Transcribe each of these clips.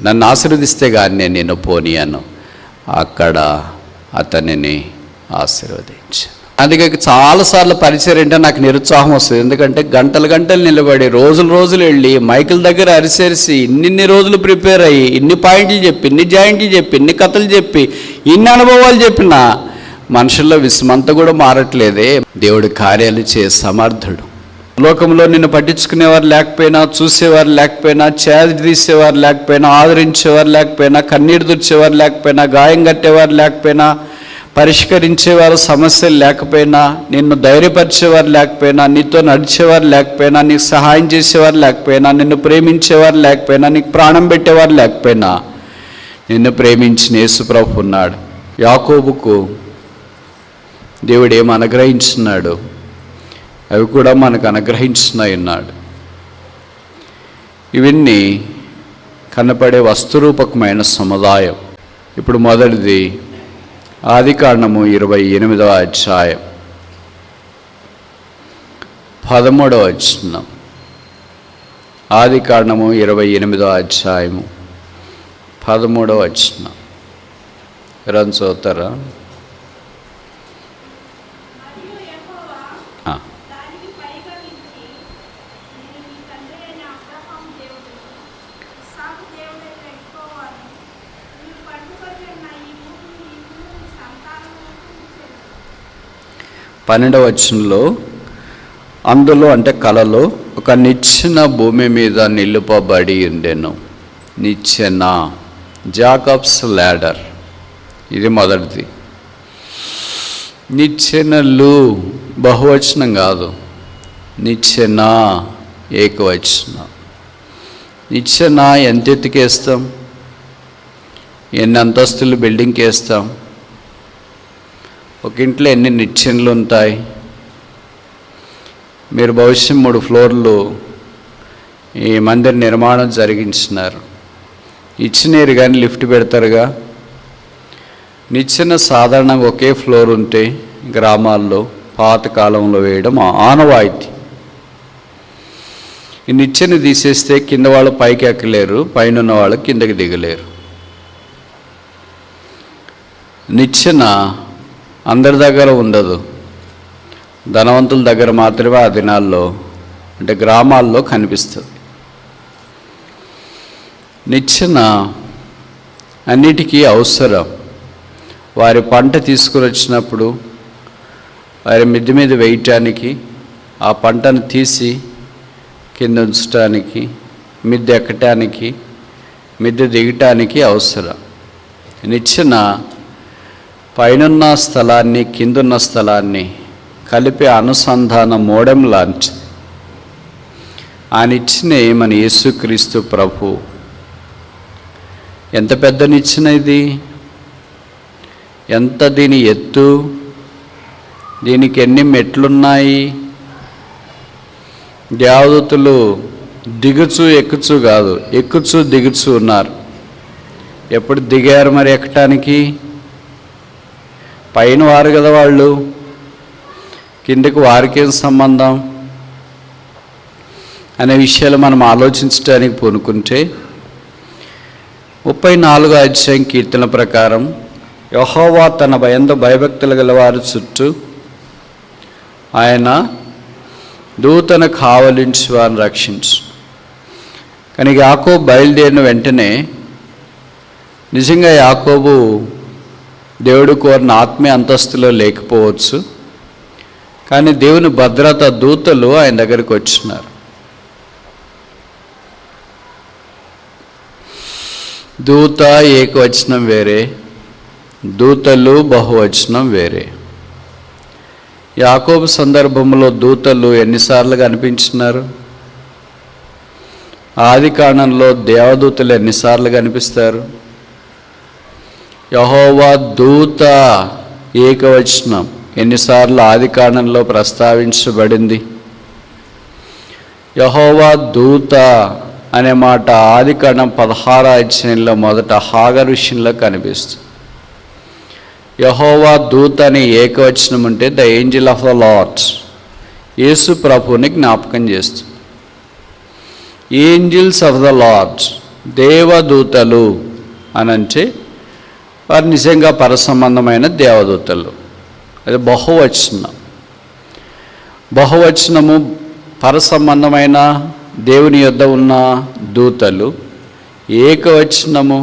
నన్ను ఆశీర్వదిస్తే కానీ నేను నిన్ను పోనీయను. అక్కడ అతనిని ఆశీర్వదించాను. అందుకే చాలాసార్లు పరిచయం అంటే నాకు నిరుత్సాహం వస్తుంది. ఎందుకంటే గంటలు గంటలు నిలబడి రోజులు వెళ్ళి మైకుల దగ్గర అరిసేరిసి ఇన్ని రోజులు ప్రిపేర్ అయ్యి ఇన్ని పాయింట్లు చెప్పి ఇన్ని జాయింట్లు చెప్పి ఇన్ని కథలు చెప్పి ఇన్ని అనుభవాలు చెప్పినా మనుషుల్లో విస్మంతా కూడా మారట్లేదే. దేవుడి కార్యాలు చేసే సమర్థుడు. లోకంలో నిన్ను పట్టించుకునేవారు లేకపోయినా, చూసేవారు లేకపోయినా, చేతి తీసేవారు లేకపోయినా, ఆదరించేవారు లేకపోయినా, కన్నీరు తుడిచేవారు లేకపోయినా, గాయం కట్టేవారు లేకపోయినా, పరిష్కరించేవారు సమస్యలు లేకపోయినా, నిన్ను ధైర్యపరిచేవారు లేకపోయినా, నీతో నడిచేవారు లేకపోయినా, నీకు సహాయం చేసేవారు లేకపోయినా, నిన్ను ప్రేమించేవారు లేకపోయినా, నీకు ప్రాణం పెట్టేవారు లేకపోయినా, నిన్ను ప్రేమించిన యేసు ప్రభు ఉన్నాడు. యాకోబుకు దేవుడు ఏం అనుగ్రహించున్నాడు అవి కూడా మనకు అనుగ్రహించున్నాయి ఉన్నాడు. ఇవన్నీ కనపడే వస్తురూపకమైన సముదాయం. ఇప్పుడు మొదటిది ఆదికాండము 28వ అధ్యాయం 13వ వచనం. ఆదికాండము 28వ అధ్యాయము 13వ వచనం. ఎవరైనా చదువుతారా? పన్నెండవ వచనంలో అందులో అంటే కలలో ఒక నిచ్చెన భూమి మీద నిలుపబడి ఉండెను. నిచ్చెన, జాకబ్స్ ల్యాడర్. ఇది మొదటిది. నిచ్చెనలు బహువచనం కాదు, నిచ్చెన ఏకవచనం. నిచ్చెన ఎంత ఎత్తుకేస్తాం? ఎన్ని అంతస్తులు బిల్డింగ్కి వేస్తాం? ఒక ఇంట్లో ఎన్ని నిచ్చెనలు ఉంటాయి? మీరు బహుశా 3 ఫ్లోర్లు ఈ మందిర నిర్మాణం జరిగించినారు. ఇచ్చినేరు కానీ లిఫ్ట్ పెడతారుగా. నిచ్చెన సాధారణంగా ఒకే ఫ్లోర్ ఉంటే గ్రామాల్లో పాతకాలంలో వేయడం ఆనవాయితీ. ఈ నిచ్చెన తీసేస్తే కింద వాళ్ళు పైకి ఎక్కలేరు, పైన ఉన్న వాళ్ళు కిందకి దిగలేరు. నిచ్చెన అందరి దగ్గర ఉండదు, ధనవంతుల దగ్గర మాత్రమే ఆ దినాల్లో అంటే గ్రామాల్లో కనిపిస్తుంది. నిచ్చెన అన్నిటికీ అవసరం. వారి పంట తీసుకుని వచ్చినప్పుడు వారి మిద్దె మీద వేయటానికి, ఆ పంటను తీసి కింద ఉంచడానికి, మిద్దె ఎక్కటానికి, మిద్దె దిగటానికి అవసరం. నిచ్చెన పైనున్న స్థలాన్ని కిందున్న స్థలాన్ని కలిపే అనుసంధాన మోడెం లాంటిది. ఆ నిచ్చెనే మన యేసుక్రీస్తు ప్రభు. ఎంత పెద్ద నిచ్చెన ఇది! ఎంత దీని ఎత్తు! దీనికి ఎన్ని మెట్లున్నాయి! దేవదూతలు దిగుచు ఎక్కుచు కాదు, ఎక్కుచు దిగుచు ఉన్నారు. ఎప్పుడు దిగారు మరి ఎక్కటానికి? పైన వారు కదా వాళ్ళు, కిందకు వారికేం సంబంధం అనే విషయాలు మనం ఆలోచించడానికి పూనుకుంటే 34వ అధ్యాయం కీర్తన ప్రకారం యెహోవా తన భయభక్తులు గలవారి చుట్టూ ఆయన దూతను కావలించి వారిని రక్షించు. కానీ యాకోబు బయలుదేరిన వెంటనే నిజంగా యాకోబు దేవుడు కోరిన ఆత్మీయ అంతస్తులో లేకపోవచ్చు, కానీ దేవుని భద్రత దూతలు ఆయన దగ్గరికి వచ్చినారు. దూత ఏకవచనం వేరే, దూతలు బహువచనం వేరే. యాకోబు సందర్భంలో దూతలు ఎన్నిసార్లు కనిపించినారు? ఆదికాండంలో దేవదూతలు ఎన్నిసార్లు కనిపిస్తారు? యెహోవా దూత ఏకవచనం ఎన్నిసార్లు ఆదికాండంలో ప్రస్తావించబడింది? యెహోవా దూత అనే మాట ఆదికాండం 16వ అధ్యాయంలో మొదట హాగరు విషయంలో కనిపిస్తుంది. యెహోవా దూత అనే ఏకవచనం ఉంటే the angel of the lord, యేసు ప్రభువుని జ్ఞాపకం చేస్తుంది. ఏంజిల్స్ ఆఫ్ ద లార్డ్ దేవదూతలు అనంటే వారు నిజంగా పరసంబంధమైన దేవదూతలు. అది బహువచనము పరసంబంధమైన దేవుని యొద్ద ఉన్న దూతలు. ఏకవచనము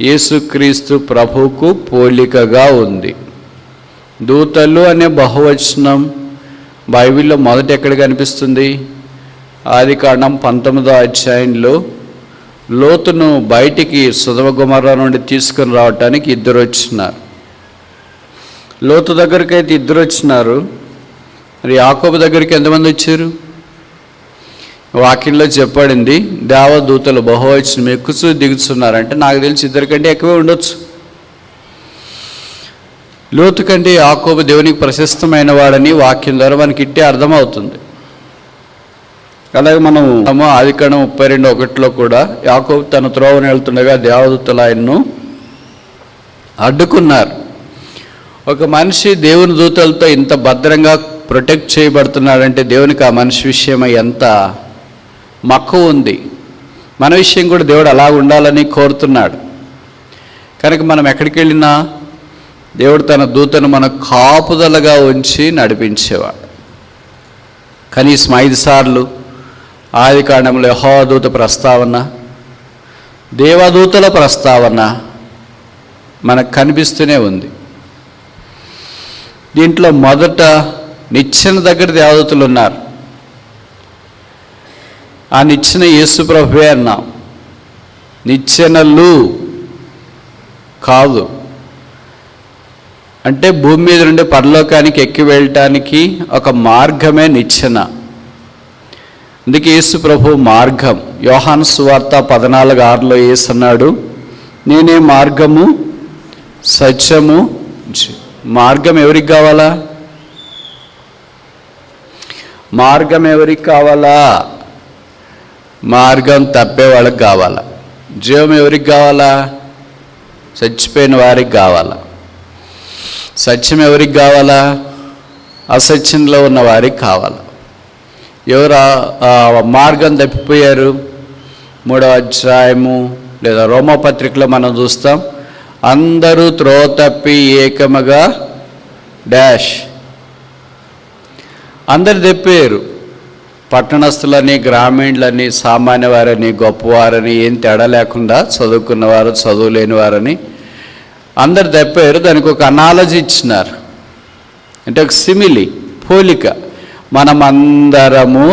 యేసుక్రీస్తు ప్రభువుకు పోలికగా ఉంది. దూతలు అనే బహువచనం బైబిల్లో మొదట ఎక్కడ కనిపిస్తుంది? ఆదికాండం 19వ అధ్యాయంలో లోతును బయటికి సొదొమ గొమొర్రా నుండి తీసుకుని రావటానికి ఇద్దరు వచ్చినారు. లోతు దగ్గరికి అయితే ఇద్దరు వచ్చినారు. మరి యాకోబు దగ్గరికి ఎంతమంది వచ్చారు? వాక్యంలో చెప్పబడింది దేవదూతలు బహువచనం ఎక్కుచూ దిగుతున్నారంటే నాకు తెలిసి ఇద్దరి కంటే ఎక్కువే ఉండొచ్చు. లోతు కంటే యాకోబు దేవునికి ప్రశస్తమైన వాడని వాక్యం ద్వారా మనకి ఇట్టే అర్థమవుతుంది. అలాగే మనం ఆదికాండం 32:1 కూడా యాకోబు తన త్రోవను వెళ్తుండగా దేవదూతలు ఆయన్ను అడ్డుకున్నారు. ఒక మనిషి దేవుని దూతలతో ఇంత భద్రంగా ప్రొటెక్ట్ చేయబడుతున్నాడంటే దేవునికి ఆ మనిషి విషయమై ఎంత మక్కువ ఉంది. మన విషయం కూడా దేవుడు అలా ఉండాలని కోరుతున్నాడు. కనుక మనం ఎక్కడికి వెళ్ళినా దేవుడు తన దూతను మన కాపుదలగా ఉంచి నడిపించేవాడు. కనీసం 5 సార్లు ఆదికాండంలో యెహోవా దూత ప్రస్తావన, దేవదూతల ప్రస్తావన మనకు కనిపిస్తూనే ఉంది. దీంట్లో మొదట నిచ్చెన దగ్గర దేవదూతలు ఉన్నారు. ఆ నిచ్చెన యేసు ప్రభువే అన్నాం. నిచ్చెనలు కాదు అంటే భూమి మీద నుండి పరలోకానికి ఎక్కి వెళ్ళటానికి ఒక మార్గమే నిచ్చెన. అందుకే యేసు ప్రభు మార్గం. యోహాను సువార్త 14:6లో యేసు అన్నాడు, నేనే మార్గము సత్యము. మార్గం ఎవరికి కావాలా? మార్గం ఎవరికి కావాలా? మార్గం తప్పే వాళ్ళకి కావాలా? జీవం ఎవరికి కావాలా? చచ్చిపోయిన వారికి కావాలా? సత్యం ఎవరికి కావాలా? అసత్యంలో ఉన్న వారికి కావాలా? ఎవరు మార్గం తప్పిపోయారు? 3వ అధ్యాయము లేదా రోమపత్రికలో మనం చూస్తాం, అందరూ త్రోవ తప్పి ఏకముగా డాష్. అందరు తప్పారు. పట్టణస్థులని, గ్రామీణులని, సామాన్య వారని, గొప్పవారని ఏం తేడా లేకుండా చదువుకున్నవారు, చదువు లేని వారని అందరు తప్పారు. దానికి ఒక అనాలజీ ఇచ్చినారు. అంటే ఒక సిమిలి, పోలిక. మనమందరము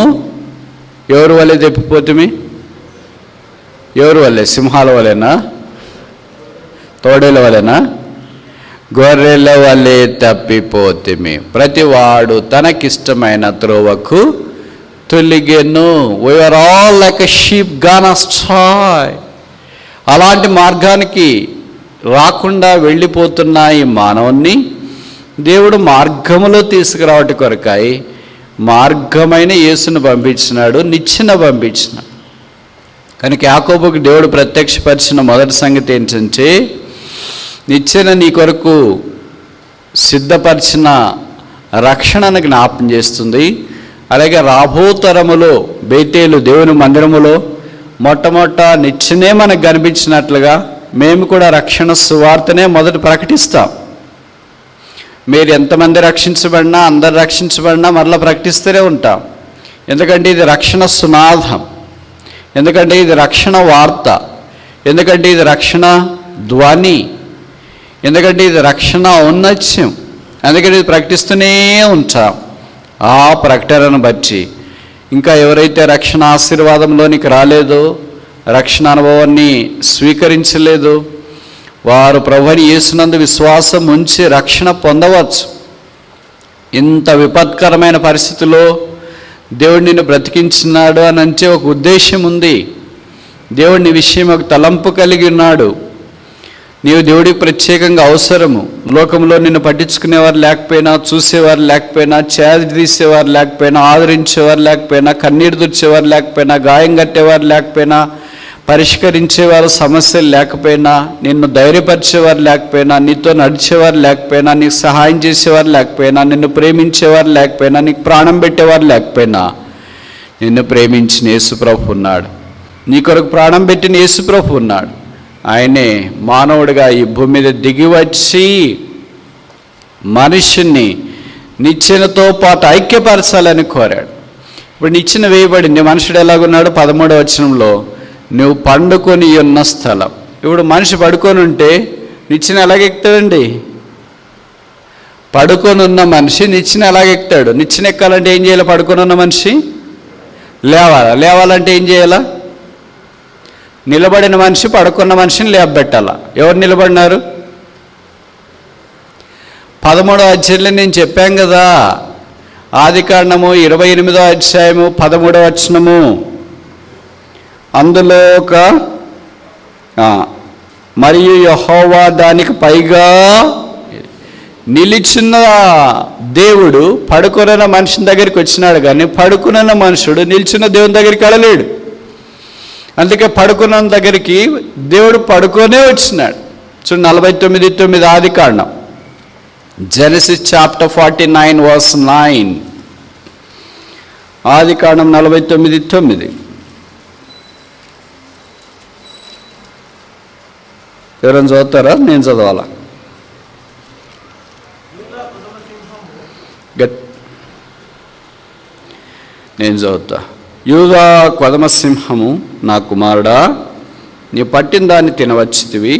ఎవరి వల్లే తప్పిపోతుమి? ఎవరి వల్లే? సింహాల వల్లేనా? తోడేల వలెనా? గొర్రెల వలె తప్పిపోతిమి. ప్రతివాడు తనకిష్టమైన త్రోవకు తొలిగెను. we are all like a sheep gone astray. అలాంటి మార్గానికి రాకుండా వెళ్ళిపోతున్న ఈ మానవుణ్ణి దేవుడు మార్గములో తీసుకురావటి కొరకాయి మార్గమైన యేసును పంపించినాడు, నిచ్చెన పంపించినాడు. కనుక యాకోబుకు దేవుడు ప్రత్యక్షపరిచిన మొదటి సంగతి ఏంటంటే, నిచ్చెన నీ కొరకు సిద్ధపరిచిన రక్షణను జ్ఞాపం చేస్తుంది. అలాగే రాబోతరములో బేతేలు దేవుని మందిరములో మొట్టమొదట నిచ్చెనే మనకు కనిపించినట్లుగా మేము కూడా రక్షణ సువార్తనే మొదట ప్రకటిస్తాం. మీరు ఎంతమంది రక్షించబడినా, అందరు రక్షించబడినా మరలా ప్రకటిస్తూనే ఉంటాం. ఎందుకంటే ఇది రక్షణ సునాదం, ఎందుకంటే ఇది రక్షణ వార్త, ఎందుకంటే ఇది రక్షణ ధ్వని, ఎందుకంటే ఇది రక్షణ ఔన్నత్యం. అందుకని ఇది ప్రకటిస్తూనే ఉంటాం. ఆ ప్రకటనను బట్టి ఇంకా ఎవరైతే రక్షణ ఆశీర్వాదంలోనికి రాలేదో, రక్షణ అనుభవాన్ని స్వీకరించలేదు, వారు ప్రభువుని యేసునందు విశ్వాసం ఉంచి రక్షణ పొందవచ్చు. ఇంత విపత్కరమైన పరిస్థితిలో దేవుడు నిన్ను బ్రతికించినాడు అని అంటే ఒక ఉద్దేశం ఉంది. దేవుడిని విషయం ఒక తలంపు కలిగి ఉన్నాడు. నీవు దేవుడికి ప్రత్యేకంగా అవసరము. లోకంలో నిన్ను పట్టించుకునేవారు లేకపోయినా, చూసేవారు లేకపోయినా, చేది తీసేవారు లేకపోయినా, ఆదరించేవారు లేకపోయినా, కన్నీరు తుడిచేవారు లేకపోయినా, గాయం కట్టేవారు లేకపోయినా, పరిష్కరించేవారు సమస్యలు లేకపోయినా, నిన్ను ధైర్యపరిచేవారు లేకపోయినా, నీతో నడిచేవారు లేకపోయినా, నీకు సహాయం చేసేవారు లేకపోయినా, నిన్ను ప్రేమించేవారు లేకపోయినా, నీకు ప్రాణం పెట్టేవారు లేకపోయినా, నిన్ను ప్రేమించిన యేసు ప్రభు ఉన్నాడు. నీ కొరకు ప్రాణం పెట్టిన యేసు ప్రభు ఉన్నాడు. ఆయనే మానవుడిగా ఈ భూమి మీద దిగి వచ్చి మనుషుణ్ణి నిచ్చెనతో పాటు ఐక్యపరచాలని కోరాడు. ఇప్పుడు నిచ్చెన వేయబడింది. మనుషుడు ఎలాగున్నాడు? 13వ వచనంలో నువ్వు పండుకొని ఉన్న స్థలం. ఇప్పుడు మనిషి పడుకొని ఉంటే నిచ్చెన ఎలాగెక్కుతాడండి? పడుకొని ఉన్న మనిషి నిచ్చెన ఎలాగెక్కుతాడు? నిచ్చెన ఎక్కాలంటే ఏం చేయాలి? పడుకొని ఉన్న మనిషి లేవాలా? లేవాలంటే ఏం చేయాలా? నిలబడిన మనిషి పడుకున్న మనిషిని లేపబెట్టాలా. ఎవరు నిలబడినారు? 13వ అధ్యాయంలో నేను చెప్పాం కదా, ఆదికాండము 28వ అధ్యాయము 13వ వచనము. అందులో ఒక మరియు యెహోవా దానికి పైగా నిలిచిన దేవుడు పడుకున్న మనిషిని దగ్గరికి వచ్చినాడు, కానీ పడుకున్న మనుషుడు నిలిచిన దేవుని దగ్గరికి వెళ్ళలేడు. అందుకే పడుకున్న దగ్గరికి దేవుడు పడుకొనే వచ్చినాడు. చూడు 49:9 ఆదికాండం, జెనసిస్ చాప్టర్ 49 verse 9. ఆదికాండం 49:9. ఎవరైనా చదువుతారా? నేను చదవాలా? నేను చదువుతా. యూదా కొదమసింహము, నా కుమారుడా, నీ పట్టిన దాన్ని తినవచ్చితివి.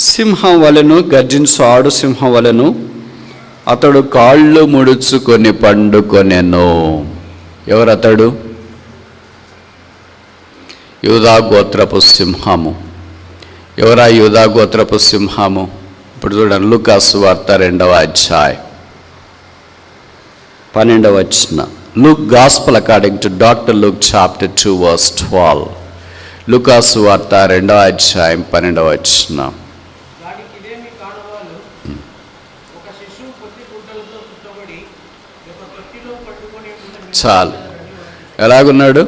సింహం వలెను గర్జించు ఆడు సింహం వలెను అతడు కాళ్ళు ముడుచుకొని పండుకొనెను. ఎవరతడు? యూదా గోత్రపు సింహము. ఎవరా యూదా గోత్రపు సింహము? ఇప్పుడు చూడండి, లూకాసు వార్త 2వ అధ్యాయం 12వ వచనం. Luke Gospel according to Dr. Luke chapter 2 verse 12. లూకాసు వార్త 2వ అధ్యాయం 12వ వచనం. చాలు. ఎలాగున్నాడు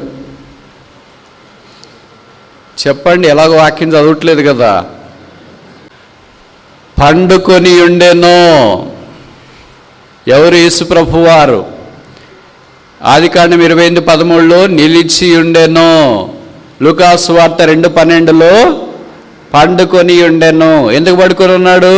చెప్పండి? ఎలాగో వాక్యం చదవట్లేదు కదా. పండుకొని ఉండెను. ఎవరు? యేసు ప్రభు వారు. ఆదికాండం 28:13 నిలిచి ఉండెను. లూకాసు వార్త 2:12 పండుకొని ఉండెను. ఎందుకు పడుకొని ఉన్నాడు?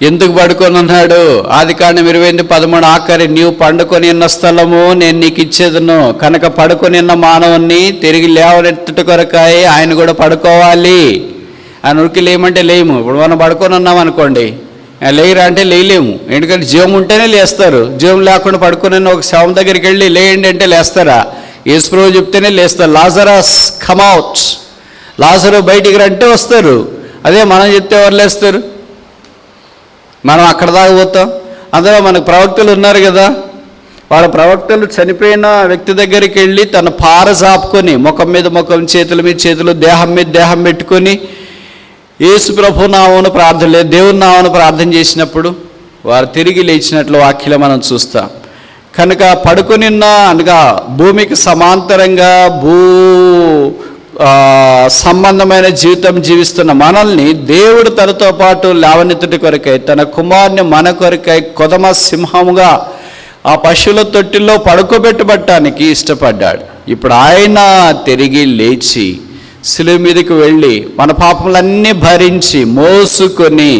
ఎందుకు పడుకొని ఉన్నాడు? ఆదికాండం 28:13 ఆఖరి, నీవు పండుకొని ఉన్న స్థలము నేను నీకు ఇచ్చేదను కనుక పడుకొని ఉన్న మానవుని తిరిగి లేవనెత్తుట కొరకాయ ఆయన కూడా పడుకోవాలి. ఆయన ఉరికి లేమంటే లేము. ఇప్పుడు మనం పడుకొని ఉన్నాం అనుకోండి, లేయరా అంటే లేయలేము. ఎందుకంటే జీవం ఉంటేనే లేస్తారు. జీవం లేకుండా పడుకుని ఒక శవం దగ్గరికి వెళ్ళి లేయండి అంటే లేస్తారా? యేసుప్రభు చెప్తేనే లేస్తారు. లాజరస్ కమ్ అవుట్, లాజరు బయటికి రంటే వస్తారు. అదే మనం చెప్తే ఎవరు లేస్తారు? మనం అక్కడ దాకా పోతాం. అందులో మనకు ప్రవక్తలు ఉన్నారు కదా, వాళ్ళ ప్రవక్తలు చనిపోయిన వ్యక్తి దగ్గరికి వెళ్ళి తన పార చాపుకొని ముఖం మీద ముఖం, చేతుల మీద చేతులు, దేహం మీద దేహం పెట్టుకొని యేసు ప్రభు నామమున ప్రార్థన లేదు, దేవుని నామమున ప్రార్థన చేసినప్పుడు వారు తిరిగి లేచినట్లు వాక్యలో మనం చూస్తాం. కనుక పడుకొనిన్న అనగా భూమికి సమాంతరంగా సంబంధమైన జీవితం జీవిస్తున్న మనల్ని దేవుడు తనతో పాటు లేవనెత్తుటి కొరకై తన కుమారుని మన కొరకై కొదమ సింహముగా ఆ పశువుల తొట్టిలో పడుకోబెట్టబట్టానికి ఇష్టపడ్డాడు. ఇప్పుడు ఆయన తిరిగి లేచి శిలువ మీదకి వెళ్ళి మన పాపములన్నీ భరించి మోసుకొని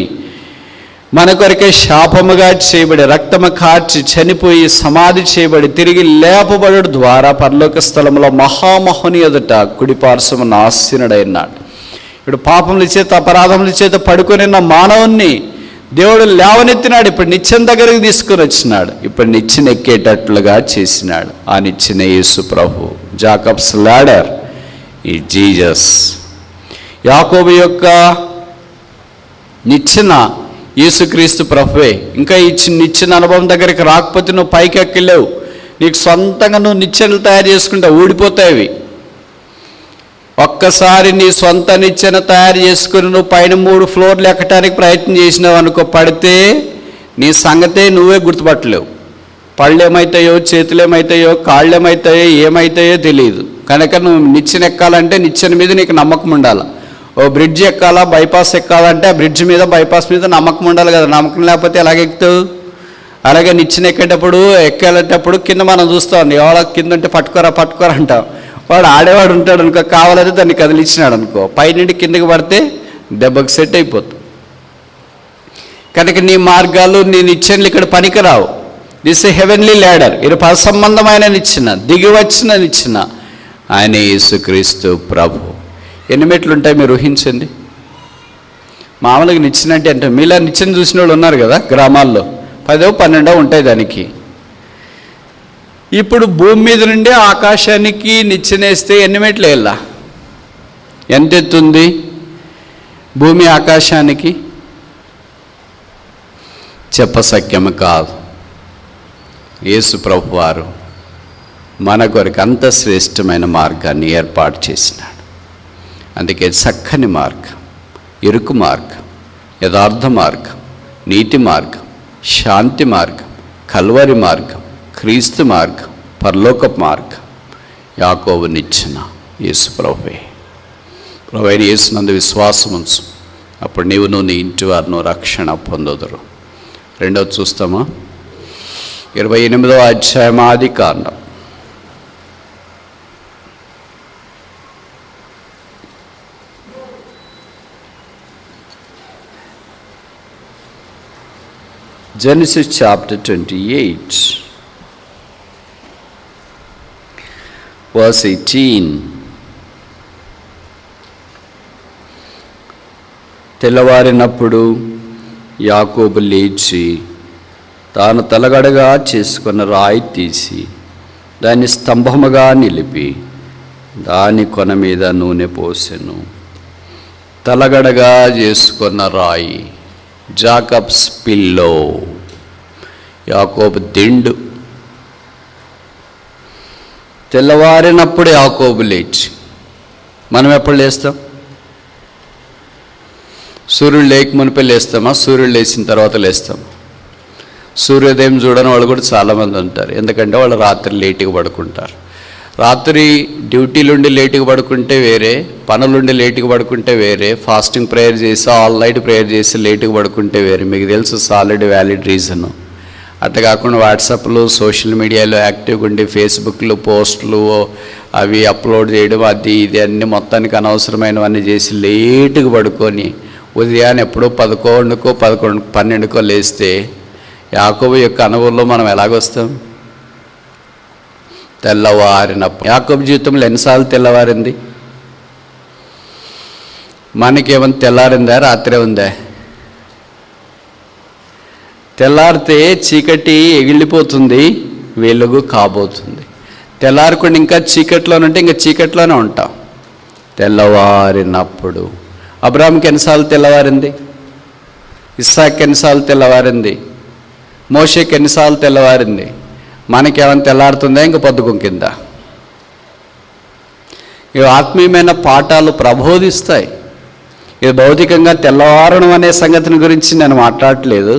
మన కొరకే శాపముగా చేయబడి రక్తము కార్చి చనిపోయి సమాధి చేయబడి తిరిగి లేపబడు ద్వారా పరలోక స్థలంలో మహామహుని ఎదుట కుడి పార్శ్వమున ఆసీనుడైనాడు. ఇప్పుడు పాపముల చేత అపరాధముల చేత పడుకొని ఉన్న మానవుణ్ణి దేవుడు లేవనెత్తినాడు. ఇప్పుడు నిచ్చెన దగ్గరికి తీసుకుని వచ్చినాడు. ఇప్పుడు నిచ్చెన ఎక్కేటట్లుగా చేసినాడు. ఆ నిచ్చెన యేసు ప్రభు. జాకబ్స్ లాడర్ ఈ జీసస్. యాకోబు యొక్క నిచ్చెన యేసుక్రీస్తు ప్రభువే. ఇంకా నిచ్చెన అనుభవం దగ్గరికి రాకపోతే నువ్వు పైకి ఎక్కలేవు. నీకు సొంతంగా నువ్వు నిచ్చెనలు తయారు చేసుకుంటావు, ఊడిపోతాయి. ఒక్కసారి నీ సొంత నిచ్చెన తయారు చేసుకుని నువ్వు పైన 3 ఫ్లోర్లు ఎక్కడానికి ప్రయత్నం చేసినావు అనుకో, పడితే నీ సంగతే నువ్వే గుర్తుపట్టలేవు. పళ్ళు ఏమవుతాయో, చేతులు ఏమవుతాయో, కాళ్ళు ఏమవుతాయో, ఏమవుతాయో తెలియదు. కనుక నువ్వు నిచ్చెన ఎక్కాలంటే నిచ్చెన మీద నీకు నమ్మకం ఉండాలి. ఓ బ్రిడ్జ్ ఎక్కాలా, బైపాస్ ఎక్కాలంటే ఆ బ్రిడ్జ్ మీద బైపాస్ మీద నమ్మకం ఉండాలి కదా. నమ్మకం లేకపోతే ఎలాగెక్కుతావు? అలాగే నిచ్చెన ఎక్కేటప్పుడు కింద మనం చూస్తాం, ఎవరో కింద ఉంటే పట్టుకోరా అంటాం. వాడు ఆడేవాడు ఉంటాడు అనుకో, కావాలంటే దాన్ని కదిలిచ్చినాడు అనుకో, పైనుండి కిందకి పడితే దెబ్బకు సెట్ అయిపోతుంది. కనుక నీ మార్గాలు, నీ నిచ్చెనలు ఇక్కడ పనికిరావు. This A heavenly ladder. ఇది పరసంబంధమైన నిచ్చెన, దిగి వచ్చిన నిచ్చెన ఆయన యేసుక్రీస్తు ప్రభు. ఎన్ని మెట్లు ఉంటాయి మీరు ఊహించండి. మామూలుగా నిచ్చెన అంటే మీలా నిచ్చెన చూసిన వాళ్ళు ఉన్నారు కదా గ్రామాల్లో, 10 12 ఉంటాయి దానికి. ఇప్పుడు భూమి మీద నుండి ఆకాశానికి నిచ్చెనేస్తే ఎన్ని మెట్లు వెళ్ళా? ఎంత ఎత్తుంది భూమి ఆకాశానికి? చెప్పసక్యము కాదు. యేసు ప్రభు వారు మన కొరకు అంత శ్రేష్టమైన మార్గాన్ని ఏర్పాటు చేసినాడు. అందుకే చక్కని మార్గం, ఇరుకు మార్గం, యథార్థ మార్గం, నీతి మార్గం, శాంతి మార్గం, కల్వరి మార్గం, క్రీస్తు మార్గం, పరలోక మార్గం, యాకోబు నిచ్చెన యేసు ప్రభువే. ప్రభువైన యేసునందు విశ్వాసం ఉంచు, అప్పుడు నీవును నీ ఇంటి వారిను రక్షణ పొందదురు. రెండవది చూస్తామా? 28వ అధ్యాయం ఆదికాండం. Genesis chapter 28, verse 18. తెల్లవారినప్పుడు యాకోబు లేచి తాను తలగడగా చేసుకున్న రాయి తీసి దాన్ని స్తంభముగా నిలిపి దాని కొన మీద నూనె పోసెను. తలగడగా చేసుకున్న రాయి, జాకబ్స్ పిల్లో, యాకోబు దిండు. తెల్లవారినప్పుడు యాకోబు లేచి, మనం ఎప్పుడు లేస్తాం? సూర్యుడు లేక మునిపే లేస్తామా? సూర్యుడు లేచిన తర్వాత లేస్తాం. సూర్యోదయం చూడని వాళ్ళు కూడా చాలామంది ఉంటారు. ఎందుకంటే వాళ్ళు రాత్రి లేటుగా పడుకుంటారు. రాత్రి డ్యూటీలుండి లేటుగా పడుకుంటే వేరే, పనులుండి లేటుగా పడుకుంటే వేరే, ఫాస్టింగ్ ప్రేయర్ చేసి ఆల్ నైట్ ప్రేయర్ చేసి లేటుగా పడుకుంటే వేరే. మీకు తెలుసు సాలిడ్ వ్యాలిడ్ రీజను. అట్లా కాకుండా వాట్సాప్లో, సోషల్ మీడియాలో యాక్టివ్గా ఉండి ఫేస్బుక్లో పోస్టులు అవి అప్లోడ్ చేయడం, అది ఇది అన్నీ మొత్తానికి అనవసరమైనవన్నీ చేసి లేటుగా పడుకొని ఉదయాన్నే ఎప్పుడో 11కో 12కో లేస్తే యాకోబు యొక్క అనుభవంలో మనం ఎలాగొస్తాం? తెల్లవారినప్పుడు. యాకోబు జీవితంలో ఎన్నిసార్లు తెల్లవారింది? మనకేమైనా తెల్లారిందా? రాత్రే ఉందా? తెల్లారితే చీకటి ఎగిలిపోతుంది, వెలుగు కాబోతుంది. తెల్లారకుండా ఇంకా చీకట్లోనంటే ఇంకా చీకట్లోనే ఉంటాం. తెల్లవారినప్పుడు అబ్రాహాంకి ఎన్నిసార్లు తెల్లవారింది? ఇస్సాకి ఎన్నిసార్లు తెల్లవారింది? మోషేకి ఎన్నిసార్లు తెల్లవారింది? మనకేమైనా తెల్లారుతుందా? ఇంక పొద్దుగుం కింద. ఇవి ఆత్మీయమైన పాఠాలు ప్రబోధిస్తాయి. ఇది భౌతికంగా తెల్లవారడం అనే సంగతిని గురించి నేను మాట్లాడట్లేదు,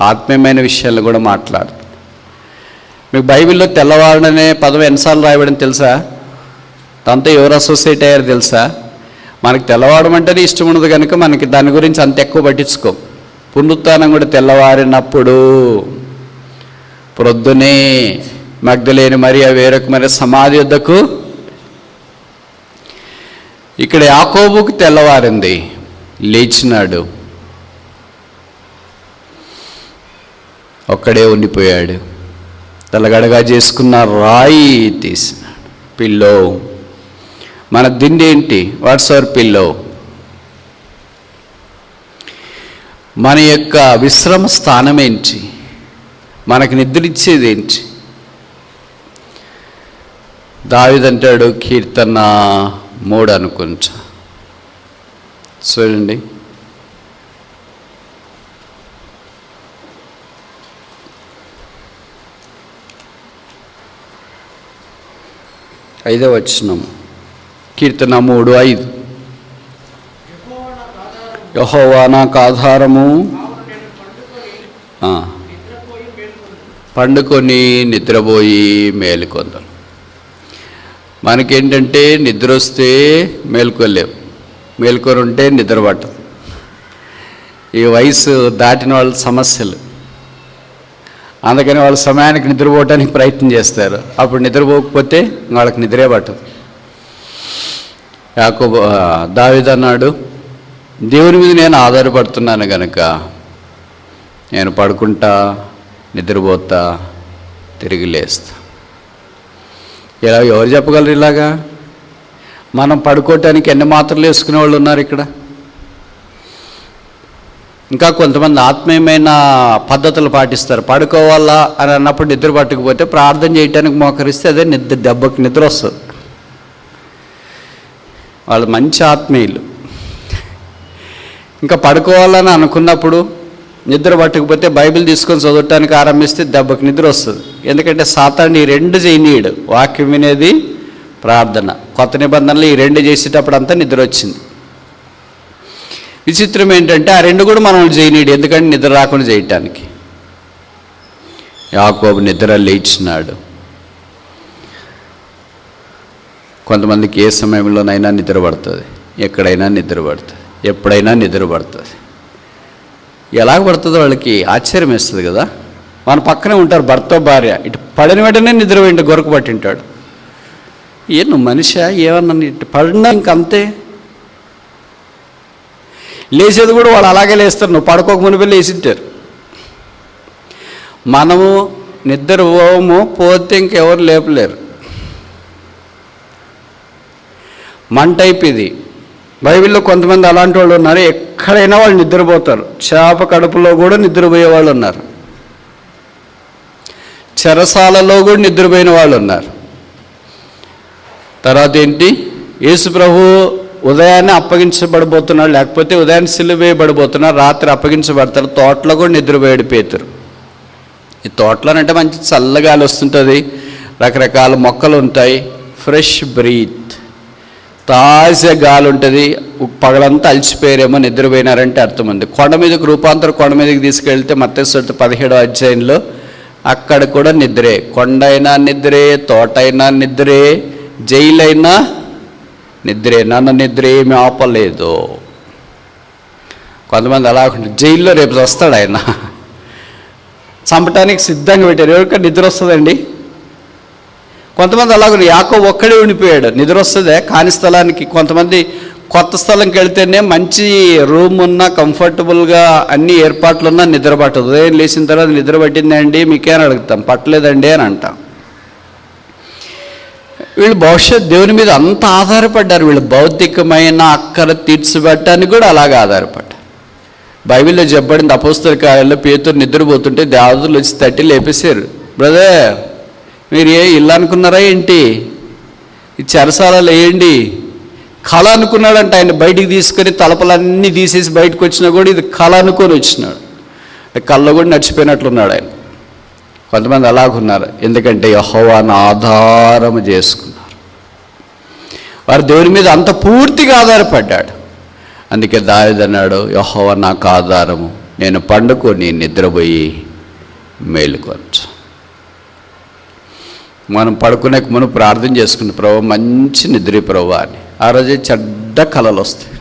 ఆత్మీయమైన విషయాలు కూడా మాట్లాడుతాను. మీకు బైబిల్లో తెల్లవారడం అనే పదం ఎన్నిసార్లు రాయబడింది తెలుసా? దాంతో ఎవరు అసోసియేట్ అయ్యారు తెలుసా? మనకి తెల్లవారడం అంటేనే ఇష్టం ఉండదు కనుక మనకి దాని గురించి అంత ఎక్కువ పట్టించుకోం. పునరుత్థానం కూడా తెల్లవారినప్పుడు, ప్రొద్దునే మగ్దలేని మరియ వేరొక మరి సమాధి వద్దకు. ఇక్కడ యాకోబుకు తెల్లవారింది, లేచినాడు, ఒక్కడే ఉండిపోయాడు. తలగడగా చేసుకున్న రాయి తీసినాడు. పిల్లో, మన దిండి ఏంటి? What's our pillow? మన యొక్క విశ్రమ స్థానం ఏంటి? మనకు నిద్రిచ్చేది ఏంటి? దావీదంటాడు, కీర్తన 3 అనుకుంటా, చూడండి. ఐదవ వచనం, కీర్తన 3:5. యెహోవా నాకు ఆధారము, పండుకొని నిద్రపోయి మేలుకొందరు. మనకేంటంటే నిద్ర వస్తే మేలుకోలేం, మేలుకొని ఉంటే నిద్ర పట్టదు. ఈ వయసు దాటిన వాళ్ళ సమస్యలు. అందుకని వాళ్ళు సమయానికి నిద్రపోవడానికి ప్రయత్నం చేస్తారు. అప్పుడు నిద్రపోకపోతే వాళ్ళకి నిద్రే పట్టదు. దావీదు అన్నాడు, దేవుని మీద నేను ఆధారపడుతున్నాను కనుక నేను పడుకుంటా, నిద్రపోతా, తిరిగి లేస్తా. ఇలా ఎవరు చెప్పగలరు? ఇలాగా మనం పడుకోవటానికి ఎన్ని మాత్రలు వేసుకునే వాళ్ళు ఉన్నారు ఇక్కడ. ఇంకా కొంతమంది ఆత్మీయమైన పద్ధతులు పాటిస్తారు. పడుకోవాలా అని అన్నప్పుడు నిద్ర పట్టకపోతే ప్రార్థన చేయటానికి మోకరిస్తే అదే దెబ్బకి నిద్ర వస్తుంది. వాళ్ళు మంచి ఆత్మీయులు. ఇంకా పడుకోవాలని అనుకున్నప్పుడు నిద్ర పట్టకపోతే బైబిల్ తీసుకొని చదవటానికి ఆరంభిస్తే దెబ్బకి నిద్ర వస్తుంది. ఎందుకంటే సాతాను ఈ రెండు చేయనీయడు, వాక్యం వినేది, ప్రార్థన. కొత్త నిబంధనలు ఈ రెండు చేసేటప్పుడు అంతా నిద్ర వచ్చింది. విచిత్రం ఏంటంటే ఆ రెండు కూడా మనం చేయనీయడు, ఎందుకంటే నిద్ర రాకుండా చేయటానికి. యాకోబు నిద్ర లేచినాడు. కొంతమందికి ఏ సమయంలోనైనా నిద్ర పడుతుంది, ఎక్కడైనా నిద్ర పడుతుంది, ఎప్పుడైనా నిద్ర పడుతుంది. ఎలాగ పడుతుందో వాళ్ళకి ఆశ్చర్యం వేస్తుంది కదా. మన పక్కనే ఉంటారు భర్త భార్య, ఇటు పడిన వెంటనే నిద్ర వెంట గొరకు పట్టింటాడు. నువ్వు మనిషి ఏమన్నా ఇటు పడినా ఇంకంతే. లేచేది కూడా వాళ్ళు అలాగే లేస్తారు, నువ్వు పడుకోక మునిపే లేచింటారు. మనము నిద్ర పోతే ఇంకెవరు లేపలేరు. మంట అయిపోయింది. బైబిల్లో కొంతమంది అలాంటి వాళ్ళు ఉన్నారు, ఎక్కడైనా వాళ్ళు నిద్రపోతారు. చేప కడుపులో కూడా నిద్రపోయే వాళ్ళు ఉన్నారు, చెరసాలలో కూడా నిద్రపోయిన వాళ్ళు ఉన్నారు. తర్వాత ఏంటి, యేసు ప్రభు ఉదయాన్నే అప్పగించబడిపోతున్నాడు, లేకపోతే ఉదయాన్నే సిలువ వేయబడిపోతున్నాడు, రాత్రి అప్పగించబడతారు. తోటలో కూడా నిద్రపోయాడు పేతురు. ఈ తోటలోనంటే మంచి చల్లగాలి వస్తుంటుంది, రకరకాల మొక్కలు ఉంటాయి, ఫ్రెష్ బ్రీత్, తాజా గాలి ఉంటుంది. పగలంతా అలసిపోయారేమో, నిద్రపోయినారంటే అర్థం ఉంది. కొండ మీదకి రూపాంతరం కొండ మీదకి తీసుకెళ్తే మత్తయి 17వ అధ్యాయంలో అక్కడ కూడా నిద్రే. కొండ అయినా నిద్రే, తోట అయినా నిద్రే, జైలైనా నిద్రే. నన్ను నిద్ర ఏమి ఆపలేదు. కొంతమంది అలా ఉంటుంది, జైల్లో రేపు వస్తాడు ఆయన, చంపటానికి సిద్ధంగా పెట్టారు. ఎవరికైనా నిద్ర వస్తుందండి? కొంతమంది అలాగ యాకోబు ఒక్కడే ఉండిపోయాడు, నిద్ర వస్తుందే కాని స్థలానికి. కొంతమంది కొత్త స్థలంకి వెళ్తేనే మంచి రూమ్ ఉన్నా, కంఫర్టబుల్గా అన్ని ఏర్పాట్లున్నా నిద్ర పట్టదు. ఉదయం లేచిన తర్వాత నిద్ర పట్టిందండి మీకేని అడుగుతాం, పట్టలేదండి అని అంటాం. వీళ్ళు భవిష్యత్ దేవుని మీద అంత ఆధారపడ్డారు. వీళ్ళు భౌతికమైన అక్కర తీర్చిపెట్టడానికి కూడా అలాగే ఆధారపడ్డారు. బైబిల్లో చెప్పబడింది, అపోస్తల కార్యాల్లో పేతురు నిద్రపోతుంటే దేవతలు వచ్చి తట్టి లేపేశారు. బ్రదర్ మీరు ఇల్లు అనుకున్నారా ఏంటి, ఈ చెరసాలలో వేయండి. కళ అనుకున్నాడంట. ఆయన బయటికి తీసుకొని తలపలన్నీ తీసేసి బయటకు వచ్చినా కూడా ఇది కళ అనుకొని వచ్చినాడు. కళ్ళ కూడా నడిచిపోయినట్లున్నాడు ఆయన. కొంతమంది అలాగున్నారు, ఎందుకంటే యెహోవాను ఆధారము చేసుకున్నారు. వారు దేవుని మీద అంత పూర్తిగా ఆధారపడ్డాడు. అందుకే దావీదు అన్నాడు, యెహోవా నాకు ఆధారము, నేను పండుకొని నిద్రపోయి మేలుకొనచ్చు. మనం పడుకునే మనం ప్రార్థన చేసుకున్న ప్రభు మంచి నిద్ర ప్రభు అని. ఆ రోజే చెడ్డ కళలు వస్తాయి.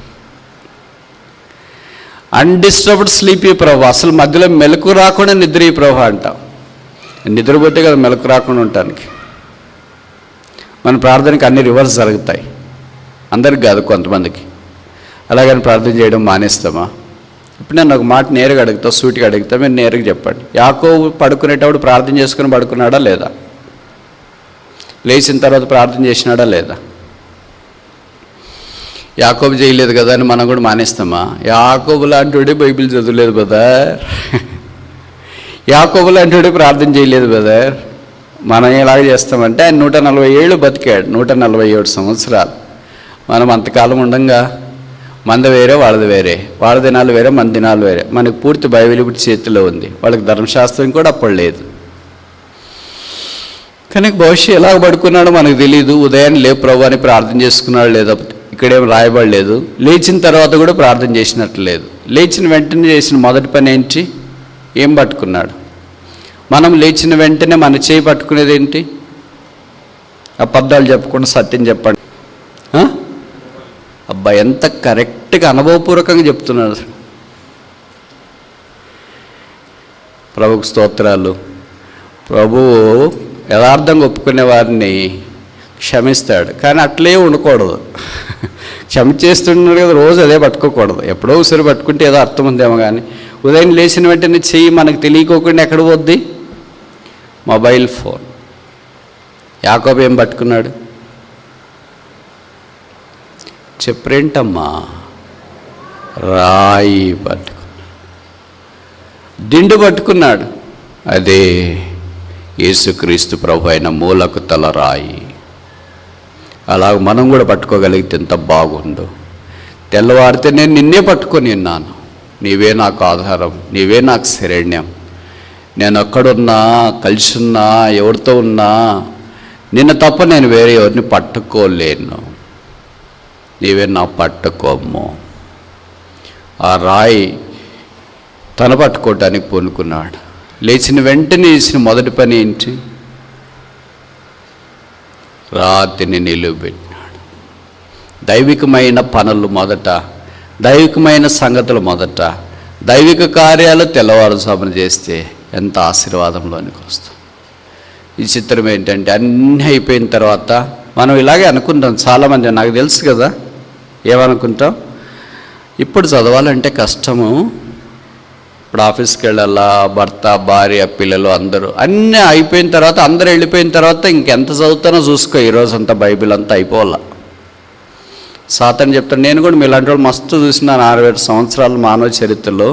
అన్డిస్టర్బ్డ్ స్లీపీ ప్రభు, అసలు మధ్యలో మెలకు రాకుండా నిద్ర ప్రభు అంటాం. నిద్రపోతే కదా మెలకు రాకుండా ఉండటానికి. మన ప్రార్థనకి అన్ని రివర్స్ జరుగుతాయి, అందరికి కాదు, కొంతమందికి. అలాగని ప్రార్థన చేయడం మానేస్తామా? ఇప్పుడు నేను ఒక మాట నేరుగా అడుగుతా, సూటిగా అడుగుతా, మీరు నేరుగా చెప్పండి. యాకోబు పడుకునేటప్పుడు ప్రార్థన చేసుకుని పడుకున్నాడా లేదా? లేచిన తర్వాత ప్రార్థన చేసినాడా లేదా? యాకోబు చేయలేదు కదా అని మనం కూడా మానేస్తామా? యాకోబు లాంటి బైబిల్ చదవలేదు బ్రదర్, యాకోబు లాంటి ప్రార్థన చేయలేదు బ్రదర్. మనం ఎలాగ చేస్తామంటే ఆయన 140 ఏళ్ళు బతికాడు, 147 సంవత్సరాలు. మనం అంతకాలం ఉండంగా మంద వేరే వాళ్ళది వేరే, వాళ్ళ దినాలు వేరే మన దినాలు వేరే. మనకు పూర్తి బైబిల్ ఇప్పుడు చేతిలో ఉంది, వాళ్ళకి ధర్మశాస్త్రం కూడా అప్పుడు లేదు. కానీ భవిష్యత్తు ఎలాగ పడుకున్నాడో మనకు తెలియదు. ఉదయాన్నే లేపు ప్రభు అని ప్రార్థన చేసుకున్నాడు లేదా ఇక్కడేం రాయబడలేదు. లేచిన తర్వాత కూడా ప్రార్థన చేసినట్లు లేదు. లేచిన వెంటనే చేసిన మొదటి పని ఏంటి? ఏం పట్టుకున్నాడు? మనం లేచిన వెంటనే మన చేయి పట్టుకునేది ఏంటి? అబద్ధాలు చెప్పకుండా సత్యం చెప్పండి. అబ్బా ఎంత కరెక్ట్గా అనుభవపూర్వకంగా చెప్తున్నాడు. ప్రభుకు స్తోత్రాలు. ప్రభువు యథార్థంగా ఒప్పుకునే వారిని క్షమిస్తాడు, కానీ అట్లే ఉండకూడదు. క్షమించేస్తున్నాడు కదా, రోజు అదే పట్టుకోకూడదు. ఎప్పుడో ఒకసారి పట్టుకుంటే ఏదో అర్థం ఉందేమో, కానీ ఉదయం లేచిన వెంటనే చెయ్యి మనకు తెలియకోకుండా ఎక్కడ పోద్ది? Mobile phone. యాకోబు ఏం పట్టుకున్నాడు? చెప్పరేంటమ్మా? రాయి పట్టుకున్నాడు, దిండు పట్టుకున్నాడు. అదే యేసుక్రీస్తు ప్రభు అయిన మూలకు తల రాయి. అలాగ మనం కూడా పట్టుకోగలిగితే ఎంత బాగుండు. తెల్లవారితే నేను నిన్నే పట్టుకొని ఉన్నాను, నీవే నాకు ఆధారం, నీవే నాకు శరణ్యం. నేను ఎక్కడున్నా, కలిసి ఉన్నా, ఎవరితో ఉన్నా, నిన్ను తప్ప నేను వేరే ఎవరిని పట్టుకోలేను, నీవే నా పట్టుకోము. ఆ రాయి తన పట్టుకోవటానికి పూనుకున్నాడు. లేచిన వెంటనే చేసిన మొదటి పని ఏంటి? రాతిని నిలువబెట్టినాడు. దైవికమైన పనులు మొదట, దైవికమైన సంగతులు మొదట, దైవిక కార్యాలు తెల్లవారుజామున చేస్తే ఎంత ఆశీర్వాదంలోనికి వస్తాం. ఈ చిత్రం ఏంటంటే అన్నీ అయిపోయిన తర్వాత మనం ఇలాగే అనుకుంటాం. చాలామంది, నాకు తెలుసు కదా, ఏమనుకుంటాం? ఇప్పుడు చదవాలంటే కష్టము, ఇప్పుడు ఆఫీస్కి వెళ్ళాలా, భర్త, భార్య, పిల్లలు అందరూ అన్నీ అయిపోయిన తర్వాత, అందరూ వెళ్ళిపోయిన తర్వాత ఇంకెంత చదువుతానో చూసుకో, ఈరోజు అంతా బైబిల్ అంతా అయిపోవాల. సాతాను చెప్తాను, నేను కూడా మీలాంటి వాళ్ళు మస్తు చూసినాను, 67 సంవత్సరాలు మానవ చరిత్రలో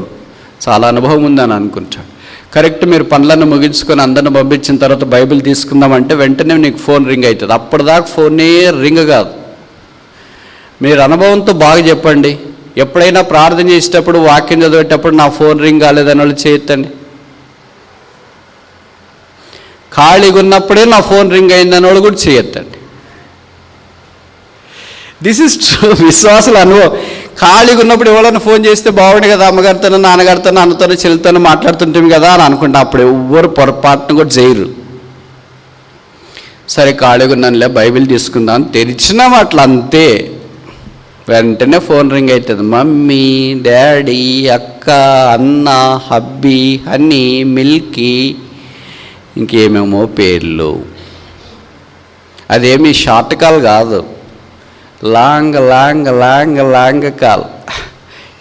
చాలా అనుభవం ఉందని అనుకుంటాడు. కరెక్ట్ మీరు పనులను ముగించుకొని అందరిని పంపించిన తర్వాత బైబిల్ తీసుకుందామంటే వెంటనే నీకు ఫోన్ రింగ్ అవుతుంది. అప్పటిదాకా ఫోనే రింగ్ కాదు. మీరు అనుభవంతో బాగా చెప్పండి. ఎప్పుడైనా ప్రార్థన చేసేటప్పుడు, వాక్యం చదివేటప్పుడు నా ఫోన్ రింగ్ కాలేదని వాళ్ళు చేయొద్దండి. ఖాళీగా ఉన్నప్పుడే నా ఫోన్ రింగ్ అయిందని వాళ్ళు కూడా చేయొద్దండి. This is true. విశ్వాసుల అనుభవం. ఖాళీగా ఉన్నప్పుడు ఎవరైనా ఫోన్ చేస్తే బాగుండే కదా, అమ్మగారితోనో, నాన్నగారితోనో, అన్నతోనో, చెల్లితోనో మాట్లాడుతుంటాం కదా అని అనుకుంటా. అప్పుడు ఎవ్వరు పొరపాటును కూడా చేయరు. సరే ఖాళీగా ఉన్నానులే, బైబిల్ తీసుకుందాం తెరిచినాం, అట్లా అంతే. వెంటనే ఫోన్ రింగ్ అవుతుంది. మమ్మీ, డాడీ, అక్క, అన్న, హబ్బీ, హనీ, మిల్కీ, ఇంకేమేమో పేర్లు. అదేమి షార్ట్ కాల్ కాదు, long long long long call.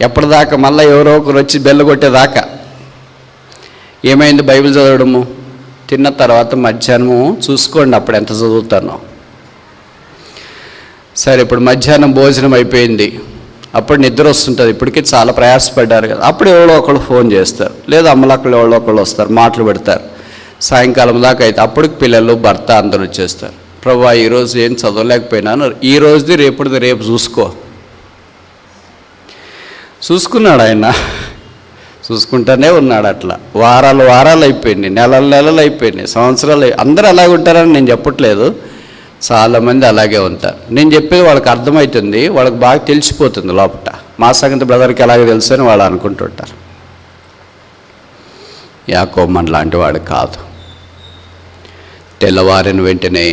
ఎప్పటిదాకా? మళ్ళీ ఎవరో ఒకరు వచ్చి బెల్ల కొట్టేదాకా. ఏమైంది బైబిల్ చదవడము? తిన్న తర్వాత మధ్యాహ్నము చూసుకోండి అప్పుడు ఎంత చదువుతానో. సరే, ఇప్పుడు మధ్యాహ్నం భోజనం అయిపోయింది, అప్పుడు నిద్ర వస్తుంటుంది. ఇప్పటికీ చాలా ప్రయాసపడ్డారు కదా, అప్పుడు ఎవరో ఒకళ్ళు ఫోన్ చేస్తారు, లేదా అమ్మలక్కలు ఎవరో ఒకళ్ళు వస్తారు, మాటలు పెడతారు. సాయంకాలం దాకా అయితే అప్పటికి పిల్లలు, భర్త అందరూ వచ్చేస్తారు. ప్రభువా, ఈరోజు ఏం చదవలేకపోయినాను, ఈ రోజుది రేపుది రేపు చూసుకున్నాడు ఆయన. చూసుకుంటూనే ఉన్నాడు. అట్లా వారాలు వారాలు అయిపోయినాయి, నెలలు నెలలు అయిపోయినాయి, సంవత్సరాలు. అందరూ అలాగే ఉంటారని నేను చెప్పట్లేదు, చాలామంది అలాగే ఉంటారు. నేను చెప్పేది వాళ్ళకి అర్థమవుతుంది, వాళ్ళకి బాగా తెలిసిపోతుంది లోపల. మా సంగతి బ్రదర్కి ఎలాగో తెలుసు అని వాళ్ళు అనుకుంటుంటారు. యాకోబు మన లాంటి వాడు కాదు. తెల్లవారిన వెంటనే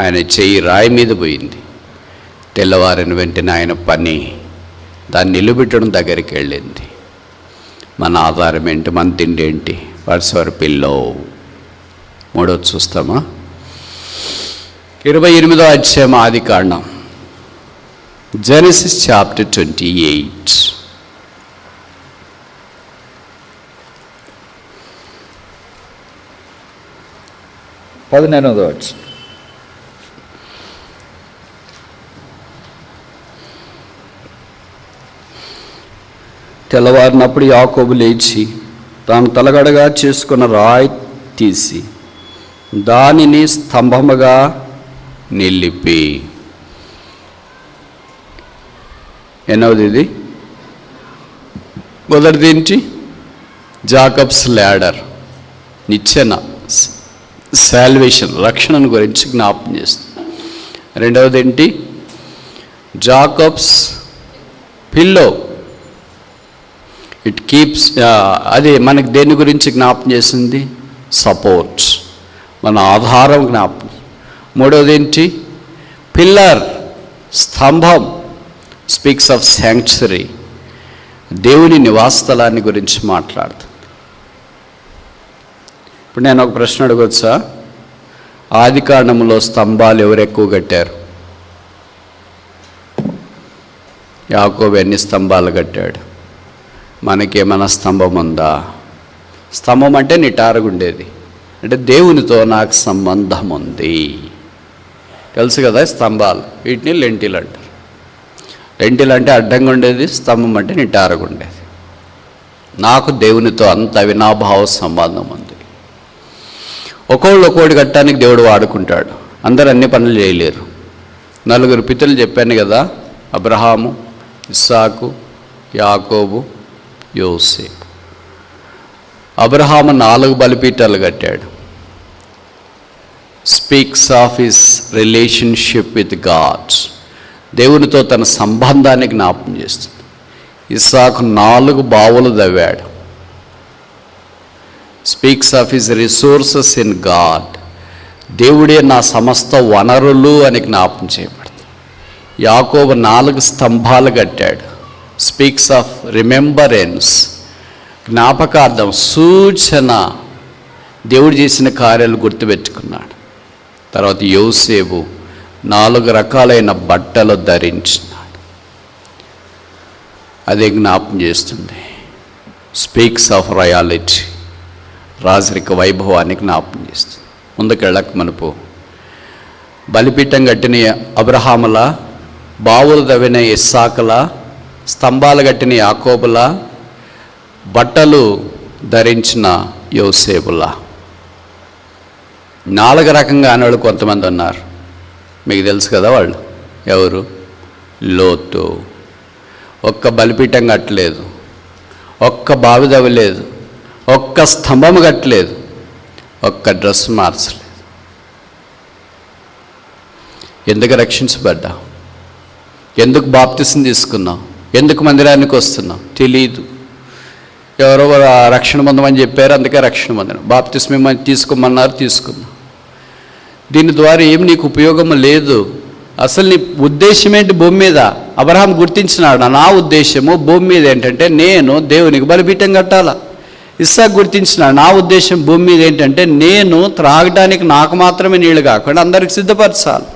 ఆయన చెయ్యి రాయి మీద పోయింది. తెల్లవారిన వెంటనే ఆయన పని దాన్ని నిలబెట్టడం దగ్గరికి వెళ్ళింది. మన ఆధారం ఏంటి? మన తిండి ఏంటి? What's our pillow. మూడోది చూస్తామా? 28వ అధ్యాయం ఆదికాండం, జెనసిస్ చాప్టర్ 28. 19వ అధ్యాయం. తెల్లవారినప్పుడు యాకోబు లేచి తాను తలగడగా చేసుకున్న రాయి తీసి దానిని స్తంభముగా నిలిపి. ఎన్నవది ఇది? మొదటిది ఏంటి? జాకబ్స్ ల్యాడర్, నిచ్చెన, సాల్వేషన్, రక్షణను గురించి జ్ఞాపకం చేస్తుంది. రెండవది ఏంటి? జాకబ్స్ పిల్లో, ఇట్ కీప్స్, అది మనకి దేని గురించి జ్ఞాపకం చేసింది? సపోర్ట్, మన ఆధారం జ్ఞాపకం. మూడవది ఏంటి? పిల్లర్, స్తంభం, స్పీక్స్ ఆఫ్ శాంక్చురీ, దేవుని నివాస స్థలాన్ని గురించి మాట్లాడుతుంది. ఇప్పుడు నేను ఒక ప్రశ్న అడగొచ్చా? ఆది కాండంలో స్తంభాలు ఎవరు ఎక్కువ కట్టారు? యాకోబు ఎన్ని స్తంభాలు కట్టాడు? మనకేమైనా స్తంభం ఉందా? స్తంభం అంటే నిటారుగా ఉండేది, అంటే దేవునితో నాకు సంబంధం ఉంది. తెలుసు కదా స్తంభాలు, వీటిని లెంటిలు అంటారు. లెంటిలు అంటే అడ్డంగా ఉండేది, స్తంభం అంటే నిటారుగా ఉండేది. నాకు దేవునితో అంత అవినాభావ సంబంధం ఉంది. ఒక్కోటి కట్టడానికి దేవుడు వాడుకుంటాడు. అందరూ అన్ని పనులు చేయలేరు. 4 పితరులు చెప్పాను కదా, అబ్రహాము, ఇస్సాకు, యాకోబు, యోసేపు. అబ్రహాము 4 బలిపీఠాలు కట్టాడు. Speaks of his relationship with God, దేవునితో తన సంబంధాన్ని జ్ఞాపకం చేస్తుంది. ఇస్సాకు 4 బావులు దవ్వాడు. Speaks of his resources in God, దేవుడే నా సమస్త వనరులు అని జ్ఞాపకం చేయబడుతుంది. యాకోబు 4 స్తంభాలు కట్టాడు. స్పీక్స్ ఆఫ్ రిమెంబరెన్స్, జ్ఞాపకార్థం, సూచన, దేవుడు చేసిన కార్యాలు గుర్తుపెట్టుకున్నాడు. తర్వాత యోసేపు 4 రకాలైన బట్టలు ధరించినాడు. అదే జ్ఞాపకం చేస్తుంది. స్పీక్స్ ఆఫ్ రాయాలిటీ, రాజరిక వైభవాన్ని జ్ఞాపకం చేస్తుంది. ముందుకెళ్ళక మనపు బలిపీఠం కట్టిన అబ్రహాముల, బావులు దవ్విన ఇస్సాకుల, స్తంభాలు కట్టిన యాకోబుల, బట్టలు ధరించిన యోసేపులా. 4 రకంగా అనేవాళ్ళు కొంతమంది ఉన్నారు. మీకు తెలుసు కదా వాళ్ళు ఎవరు? లోతు. ఒక్క బలిపీఠం కట్టలేదు, ఒక్క బావి దవ్వలేదు, ఒక్క స్తంభం కట్టలేదు, ఒక్క డ్రెస్ మార్చలేదు. ఎందుకు రక్షించబడ్డా? ఎందుకు బాప్తిసం తీసుకున్నావు? ఎందుకు మందిరానికి వస్తున్నావు? తెలీదు. ఎవరో రక్షణ పొందమని చెప్పారు, అందుకే రక్షణ పొందాను. బాప్తిసం ఏమని తీసుకోమన్నారు, తీసుకున్నాం. దీని ద్వారా ఏం నీకు ఉపయోగం లేదు. అసలు నీ ఉద్దేశం ఏంటి భూమి మీద? అబ్రహాం గుర్తించినాడు, నా ఉద్దేశము భూమి మీద ఏంటంటే నేను దేవునికి బలిపీఠం కట్టాలా. ఇస్సాకు గుర్తించినాడు, నా ఉద్దేశం భూమి మీద ఏంటంటే నేను త్రాగడానికి నాకు మాత్రమే నీళ్ళు కాకుండా అందరికి సిద్ధపరచాలి.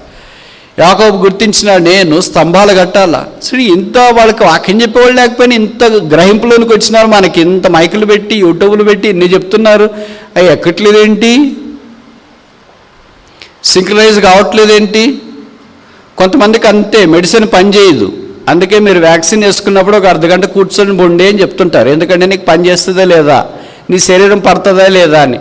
యాకోబు గుర్తించినాడు, నేను స్తంభాలు కట్టాలా. సరే, ఇంత వాళ్ళకి వాక్యం చెప్పేవాళ్ళు లేకపోయినా ఇంత గ్రహింపులోనికి వచ్చినారు. మనకి ఇంత మైకులు పెట్టి యూట్యూబ్లు పెట్టి ఇన్ని చెప్తున్నారు, అవి ఎక్కట్లేదేంటి? సింక్రనైజ్ కావట్లేదేంటి? కొంతమందికి అంతే, మెడిసిన్ పనిచేయదు. అందుకే మీరు వ్యాక్సిన్ వేసుకున్నప్పుడు ఒక అర్ధగంట కూర్చొని బొండే అని చెప్తుంటారు. ఎందుకంటే నీకు పని చేస్తుందా లేదా, నీ శరీరం పడుతుందా లేదా అని.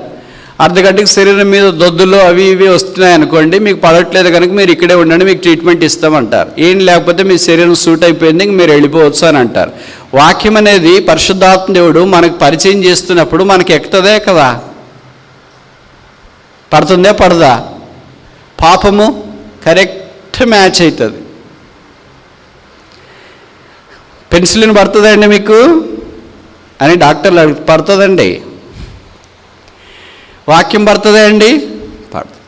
అర్ధగంటకి శరీరం మీద దొద్దులు అవి ఇవి వస్తున్నాయి అనుకోండి, మీకు పడట్లేదు కనుక మీరు ఇక్కడే ఉండండి, మీకు ట్రీట్మెంట్ ఇస్తామంటారు. ఏం లేకపోతే మీ శరీరం సూట్ అయిపోయింది, ఇంక మీరు వెళ్ళిపోవచ్చు అని అంటారు. వాక్యం అనేది పరిశుద్ధాత్మ దేవుడు మనకు పరిచయం చేస్తున్నప్పుడు మనకి ఎక్కుతుందే కదా, పడుతుందే పడదా? పాపము కరెక్ట్ మ్యాచ్ అవుతుంది. పెన్సిలిన్ పడుతుందండి మీకు అని డాక్టర్లు పడుతుందండి. వాక్యం పడుతుందా అండి?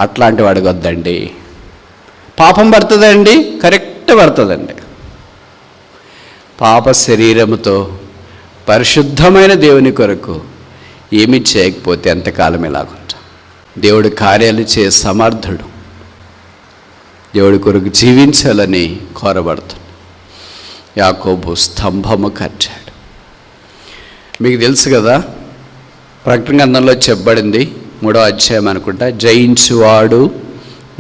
అట్లాంటివి అడగొద్దండి. పాపం పడుతుందా అండి? కరెక్ట్ పడుతుందండి. పాప శరీరముతో పరిశుద్ధమైన దేవుని కొరకు ఏమి చేయకపోతే ఎంతకాలం ఇలాగుంటా? దేవుడి కార్యాలు చే సమర్థుడు, దేవుడి కొరకు జీవించాలని కోరబడుతుంది. యాకోబు స్తంభము కట్టాడు. మీకు తెలుసు కదా, ప్రకటన గ్రంథంలో చెప్పబడింది 3వ అధ్యాయం అనుకుంటా, జయించువాడు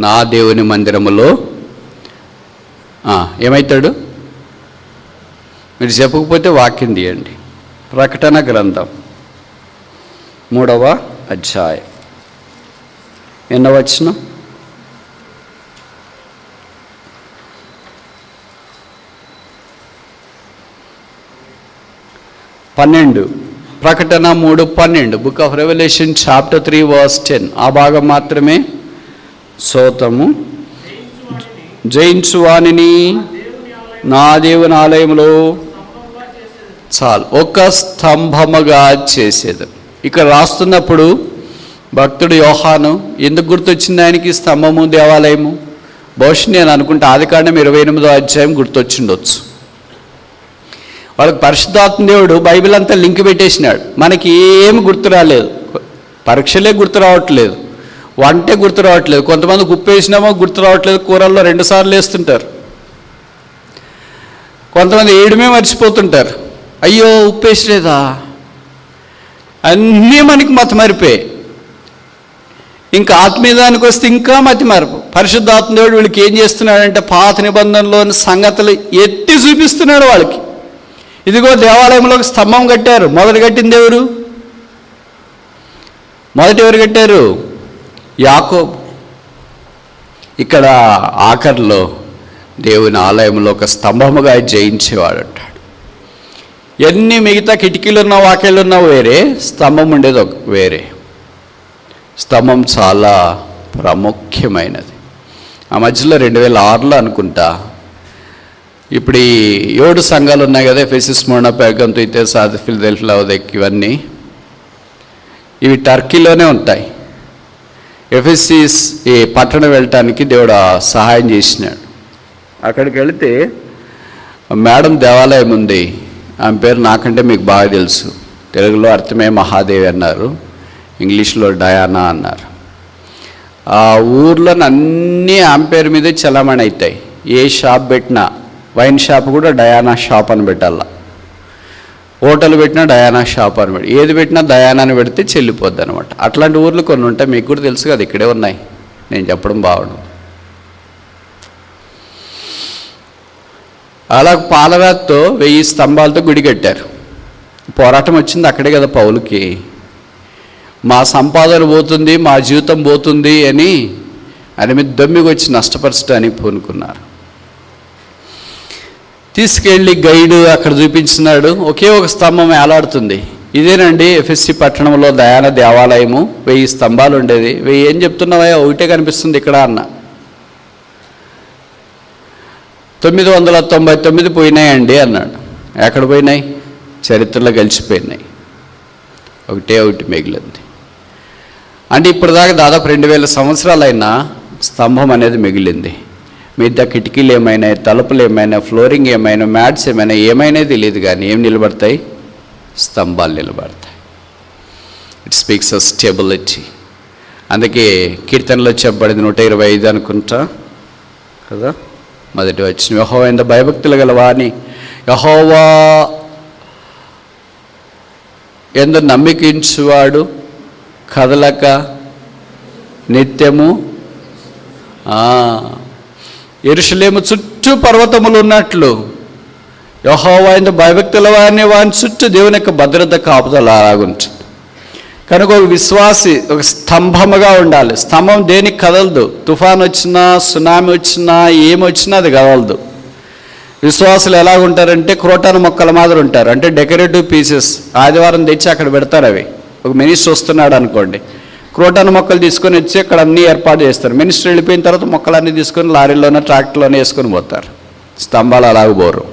నా దేవుని మందిరములో ఏమవుతాడు? మీరు చెప్పకపోతే వాక్యం తీయండి. ప్రకటన గ్రంథం 3వ అధ్యాయం ఎన్నో వచనం? 12. ప్రకటన 3:12. Book of Revelation chapter 3 verse 10. ఆ భాగం మాత్రమే సోతము. జయించు వానిని నా దేవుని ఆలయంలో చాలు ఒక స్తంభముగా చేసేది. ఇక్కడ రాస్తున్నప్పుడు భక్తుడు యోహాను ఎందుకు గుర్తొచ్చింది ఆయనకి స్తంభము దేవాలయము? బహుశా నేను అనుకుంటే ఆదికాండం 28వ అధ్యాయం గుర్తొచ్చిండొచ్చు. వాళ్ళకి పరిశుద్ధాత్మ దేవుడు బైబిల్ అంతా లింక్ పెట్టేసినాడు. మనకి ఏమి గుర్తు రాలేదు. పరీక్షలే గుర్తు రావట్లేదు, వంటే గుర్తు రావట్లేదు. కొంతమందికి ఉప్పు వేసినామో గుర్తు రావట్లేదు, కూరల్లో 2 సార్లు వేస్తుంటారు. కొంతమంది వేయడమే మర్చిపోతుంటారు. అయ్యో ఉప్పు వేసలేదా, అన్నీ మనకి మతమరిపోయాయి. ఇంకా ఆత్మీయదానికి వస్తే ఇంకా మతిమరుపు. పరిశుద్ధాత్మ దేవుడు వీళ్ళకి ఏం చేస్తున్నాడంటే పాత నిబంధనలోని సంగతులు ఎత్తి చూపిస్తున్నాడు వాళ్ళకి. ఇదిగో దేవాలయంలో ఒక స్తంభం కట్టారు. మొదట కట్టింది ఎవరు? ఎవరు కట్టారు? యాకోబు. ఇక్కడ ఆఖరిలో దేవుని ఆలయంలో ఒక స్తంభముగా జయించేవాడు అంటాడు. ఎన్ని మిగతా కిటికీలు ఉన్న వాక్యాలు ఉన్నా వేరే, స్తంభం ఉండేది ఒక వేరే. స్తంభం చాలా ప్రాముఖ్యమైనది. ఆ మధ్యలో 2006లో అనుకుంటా, ఇప్పుడు ఈ 7 సంఘాలు ఉన్నాయి కదా, ఎఫెసస్, స్ముర్నా, పెర్గము, థియతైరా, సార్దీ, ఫిలదెల్ఫియా, లవోదికీయ, ఇవన్నీ ఇవి టర్కీలోనే ఉంటాయి. ఎఫెసస్ ఈ పట్టణం వెళ్ళటానికి దేవుడు సహాయం చేసినాడు. అక్కడికి వెళితే మేడం దేవాలయం ఉంది. ఆమె పేరు నాకంటే మీకు బాగా తెలుసు. తెలుగులో అర్థమే మహాదేవి అన్నారు, ఇంగ్లీష్లో డయానా అన్నారు. ఆ ఊర్లో అన్నీ ఆమె పేరు మీదే చలామణి అవుతాయి. ఏ షాప్ పెట్టినా, వైన్ షాప్ కూడా డయానా షాప్ అని పెట్టాల, హోటల్ పెట్టినా డయానా షాప్ అని పెట్టి, ఏది పెట్టినా డయానా అని పెడితే చెల్లిపోద్ది అనమాట. అట్లాంటి ఊర్లు కొన్ని ఉంటాయి, మీకు కూడా తెలుసు కదా, ఇక్కడే ఉన్నాయి, నేను చెప్పడం బాగుండు. అలా పాలరాతితో 1000 స్తంభాలతో గుడి కట్టారు. పోరాటం వచ్చింది అక్కడే కదా పౌలుకి. మా సంపాదన పోతుంది, మా జీవితం పోతుంది అని ఆయన మీద దమ్మికి వచ్చి నష్టపరచడానికి పూనుకున్నారు. తీసుకెళ్ళి గైడ్ అక్కడ చూపించినాడు. ఒకే ఒక స్తంభం వేలాడుతుంది. ఇదేనండి ఎఫ్ఎస్సి పట్టణంలో దయాన దేవాలయము, 1000 స్తంభాలు ఉండేది. 1000 ఏం చెప్తున్నావా, ఒకటే కనిపిస్తుంది ఇక్కడ అన్న. 999 పోయినాయండి అన్నాడు. ఎక్కడ పోయినాయి? చరిత్రలో గెలిచిపోయినాయి. ఒకటి మిగిలింది. అంటే ఇప్పటిదాకా దాదాపు 2000 సంవత్సరాలైనా స్తంభం అనేది మిగిలింది. మిగతా కిటికీలు ఏమైనా, తలుపులు ఏమైనా, ఫ్లోరింగ్ ఏమైనా, మ్యాట్స్ ఏమైనా తెలియదు, కానీ ఏం నిలబడతాయి? స్తంభాలు నిలబడతాయి. It speaks of stability. అందుకే కీర్తనలో చెప్పబడింది 125 అనుకుంటా కదా, మొదటి వచ్చిన యెహోవా యందు భయభక్తులు గల వాని, యెహోవా యందు నమ్మికించువాడు కదలక నిత్యము. యెరూషలేము చుట్టూ పర్వతములు ఉన్నట్లు యెహోవా యందు భయభక్తుల వారిని, వాని చుట్టూ దేవుని యొక్క భద్రత కాపుదల అలాగుంటుంది. కనుక ఒక విశ్వాసి ఒక స్తంభముగా ఉండాలి. స్తంభం దేనికి కదలదు. తుఫాన్ వచ్చినా, సునామీ వచ్చినా, ఏమొచ్చినా అది కదలదు. విశ్వాసులు ఎలాగుంటారంటే క్రోటాన్ మొక్కల మాదిరి ఉంటారు. అంటే డెకరేటివ్ పీసెస్ ఆదివారం తెచ్చి అక్కడ పెడతారు. అవి ఒక మినిస్టర్ వస్తున్నాడు అనుకోండి, క్రోటాన్ మొక్కలు తీసుకొని వచ్చి అక్కడ అన్నీ ఏర్పాటు చేస్తారు. మినిస్టర్ వెళ్ళిపోయిన తర్వాత మొక్కలన్నీ తీసుకొని లారీలోనే, ట్రాక్టర్లోనే వేసుకొని పోతారు. స్తంభాలు అలాగ పోరు.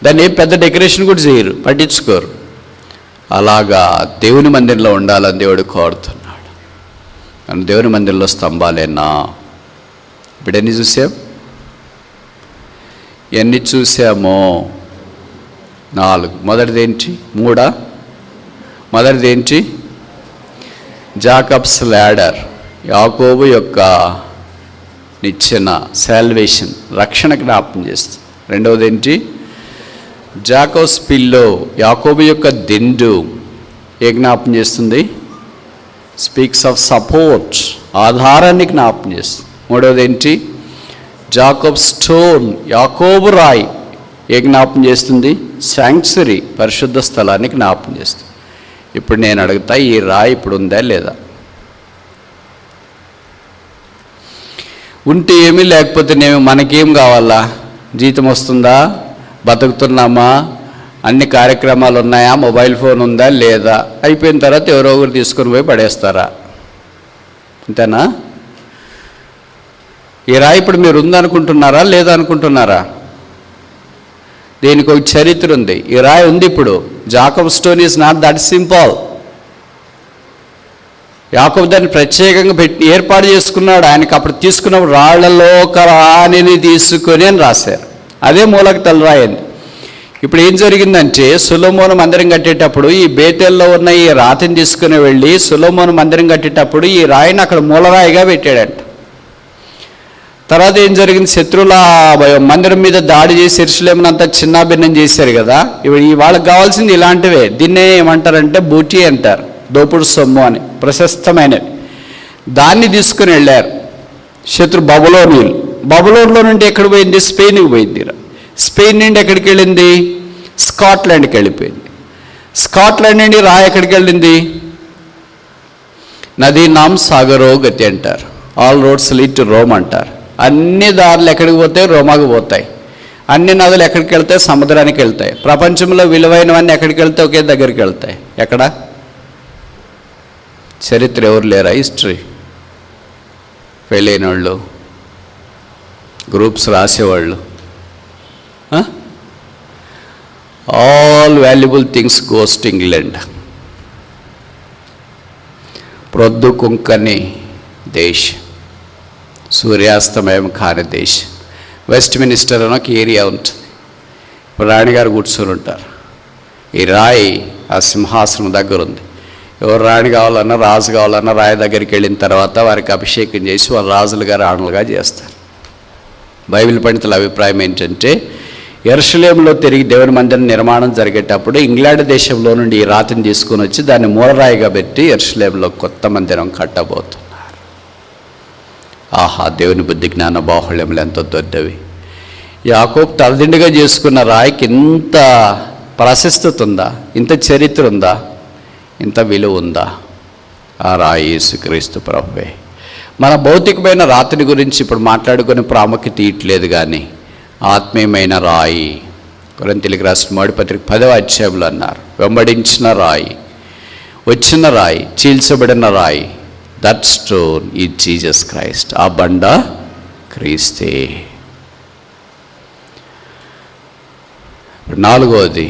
దాన్ని ఏం పెద్ద డెకరేషన్ కూడా చేయరు, పట్టించుకోరు. అలాగా దేవుని మందిరంలో ఉండాలని దేవుడు కోరుతున్నాడు. కానీ దేవుని మందిరంలో స్తంభాలేనా? ఇప్పుడు ఎన్ని చూసామో? 4. మొదటిదేంటి? 3. మొదటిదేంటి? జాకబ్స్ ల్యాడర్, యాకోబు యొక్క నిచ్చెన, సాల్వేషన్, రక్షణ జ్ఞాపకం చేస్తుంది. రెండవదేంటి? జాకోబ్స్ పిల్లో, యాకోబు యొక్క దిండు ఏ జ్ఞాపకం చేస్తుంది? స్పీక్స్ ఆఫ్ సపోర్ట్, ఆధారాన్ని జ్ఞాపకం చేస్తుంది. మూడవదేంటి? జాకోబ్ స్టోన్, యాకోబు రాయి ఏ జ్ఞాపకం చేస్తుంది? శాంక్చురీ, పరిశుద్ధ స్థలాన్ని జ్ఞాపకం చేస్తుంది. ఇప్పుడు నేను అడుగుతా, ఈ రాయి ఇప్పుడు ఉందా లేదా? ఉంటే ఏమీ, లేకపోతేనేమి. మనకేం కావాలా? జీతం వస్తుందా? బతుకుతున్నామా? అన్ని కార్యక్రమాలు ఉన్నాయా? మొబైల్ ఫోన్ ఉందా లేదా? అయిపోయిన తర్వాత ఎవరో ఒకరు తీసుకొని పోయి పడేస్తారా? అంతేనా? ఈ రాయి ఇప్పుడు మీరు ఉందనుకుంటున్నారా లేదా అనుకుంటున్నారా? దీనికి ఒక చరిత్ర ఉంది. ఈ రాయి ఉంది ఇప్పుడు. Jacob stone is not that simple. యాకోబు దాన్ని ప్రత్యేకంగా ఏర్పాటు చేసుకున్నాడు. ఆయనకు అప్పుడు తీసుకున్న రాళ్లలో ఒక రాణిని తీసుకొని అని రాశారు. అదే మూలక తలరాయింది. ఇప్పుడు ఏం జరిగిందంటే సొలొమోను మందిరం కట్టేటప్పుడు ఈ బేతేల్లో ఉన్న ఈ రాతిని తీసుకుని వెళ్ళి సొలొమోను మందిరం కట్టేటప్పుడు ఈ రాయిని అక్కడ మూలరాయిగా పెట్టాడంట. తర్వాత ఏం జరిగింది, శత్రువుల మందిరం మీద దాడి చేసి యెరూషలేమునంతా చిన్నాభిన్నం చేశారు కదా. ఇప్పుడు వాళ్ళకి కావాల్సింది ఇలాంటివే. దీన్నే ఏమంటారంటే బూటీ అంటారు, దోపుడు సొమ్ము అని, ప్రశస్తమైనవి. దాన్ని తీసుకుని వెళ్ళారు శత్రు బబులోనీయులు. బబులోన్లో నుండి ఎక్కడ పోయింది, స్పెయిన్కి పోయింది. స్పెయిన్ నుండి ఎక్కడికి వెళ్ళింది, స్కాట్లాండ్కి వెళ్ళిపోయింది. స్కాట్లాండ్ నుండి రాయి ఎక్కడికి వెళ్ళింది, నదీ నామ్ సాగరో గతి అంటారు, all roads lead to Rome అంటారు. అన్ని దారులు ఎక్కడికి పోతాయి, రోమాకు పోతాయి. అన్ని నదులు ఎక్కడికి వెళ్తాయి, సముద్రానికి వెళ్తాయి. ప్రపంచంలో విలువైనవన్నీ ఎక్కడికి వెళ్తాయి, ఒకే దగ్గరికి వెళ్తాయి. ఎక్కడ చరిత్ర ఎవరు లేరా, హిస్టరీ ఫెయిల్ అయిన వాళ్ళు, గ్రూప్స్ రాసేవాళ్ళు, all valuable things goes to England. ప్రొద్దు కుంకని దేశం, సూర్యాస్తమయం కాని దేశం. వెస్ట్ మినిస్టర్ అని ఒక ఏరియా ఉంటుంది. ఇప్పుడు రాణిగారు కూర్చొని ఉంటారు. ఈ రాయి ఆ సింహాసనం దగ్గర ఉంది. ఎవరు రాణి కావాలన్నా రాజు కావాలన్నా రాయి దగ్గరికి వెళ్ళిన తర్వాత వారికి అభిషేకం చేసి వాళ్ళు రాజులుగా రాణులుగా చేస్తారు. బైబిల్ పండితుల అభిప్రాయం ఏంటంటే యెరూషలేములో తిరిగి దేవుని మందిరం నిర్మాణం జరిగేటప్పుడు ఇంగ్లాండ్ దేశంలో నుండి ఈ రాతిని తీసుకొని వచ్చి దాన్ని మూలరాయిగా పెట్టి యెరూషలేములో కొత్త మందిరం కట్టబోతున్నారు. ఆహా, దేవుని బుద్ధి జ్ఞాన బాహుళ్యములు ఎంతో దొడ్డవి. యాకోబు తలదిండుగా చేసుకున్న రాయికి ఇంత ప్రశస్తత ఉందా, ఇంత చరిత్ర ఉందా, ఇంత విలువ ఉందా? ఆ రాయి యేసుక్రీస్తు ప్రభువే. మన భౌతికమైన రాతిని గురించి ఇప్పుడు మాట్లాడుకునే ప్రాముఖ్యత ఇట్లేదు, కానీ ఆత్మీయమైన రాయి, కొరింథీయులకు రాసిన మొదటి పత్రిక 10వ అధ్యాయంలో అన్నారు, వెంబడించిన రాయి, వచ్చిన రాయి, చీల్చబడిన రాయి, దట్ స్టోన్ ఈ జీసస్ క్రైస్ట్. ఆ బండ క్రీస్తే. నాలుగవది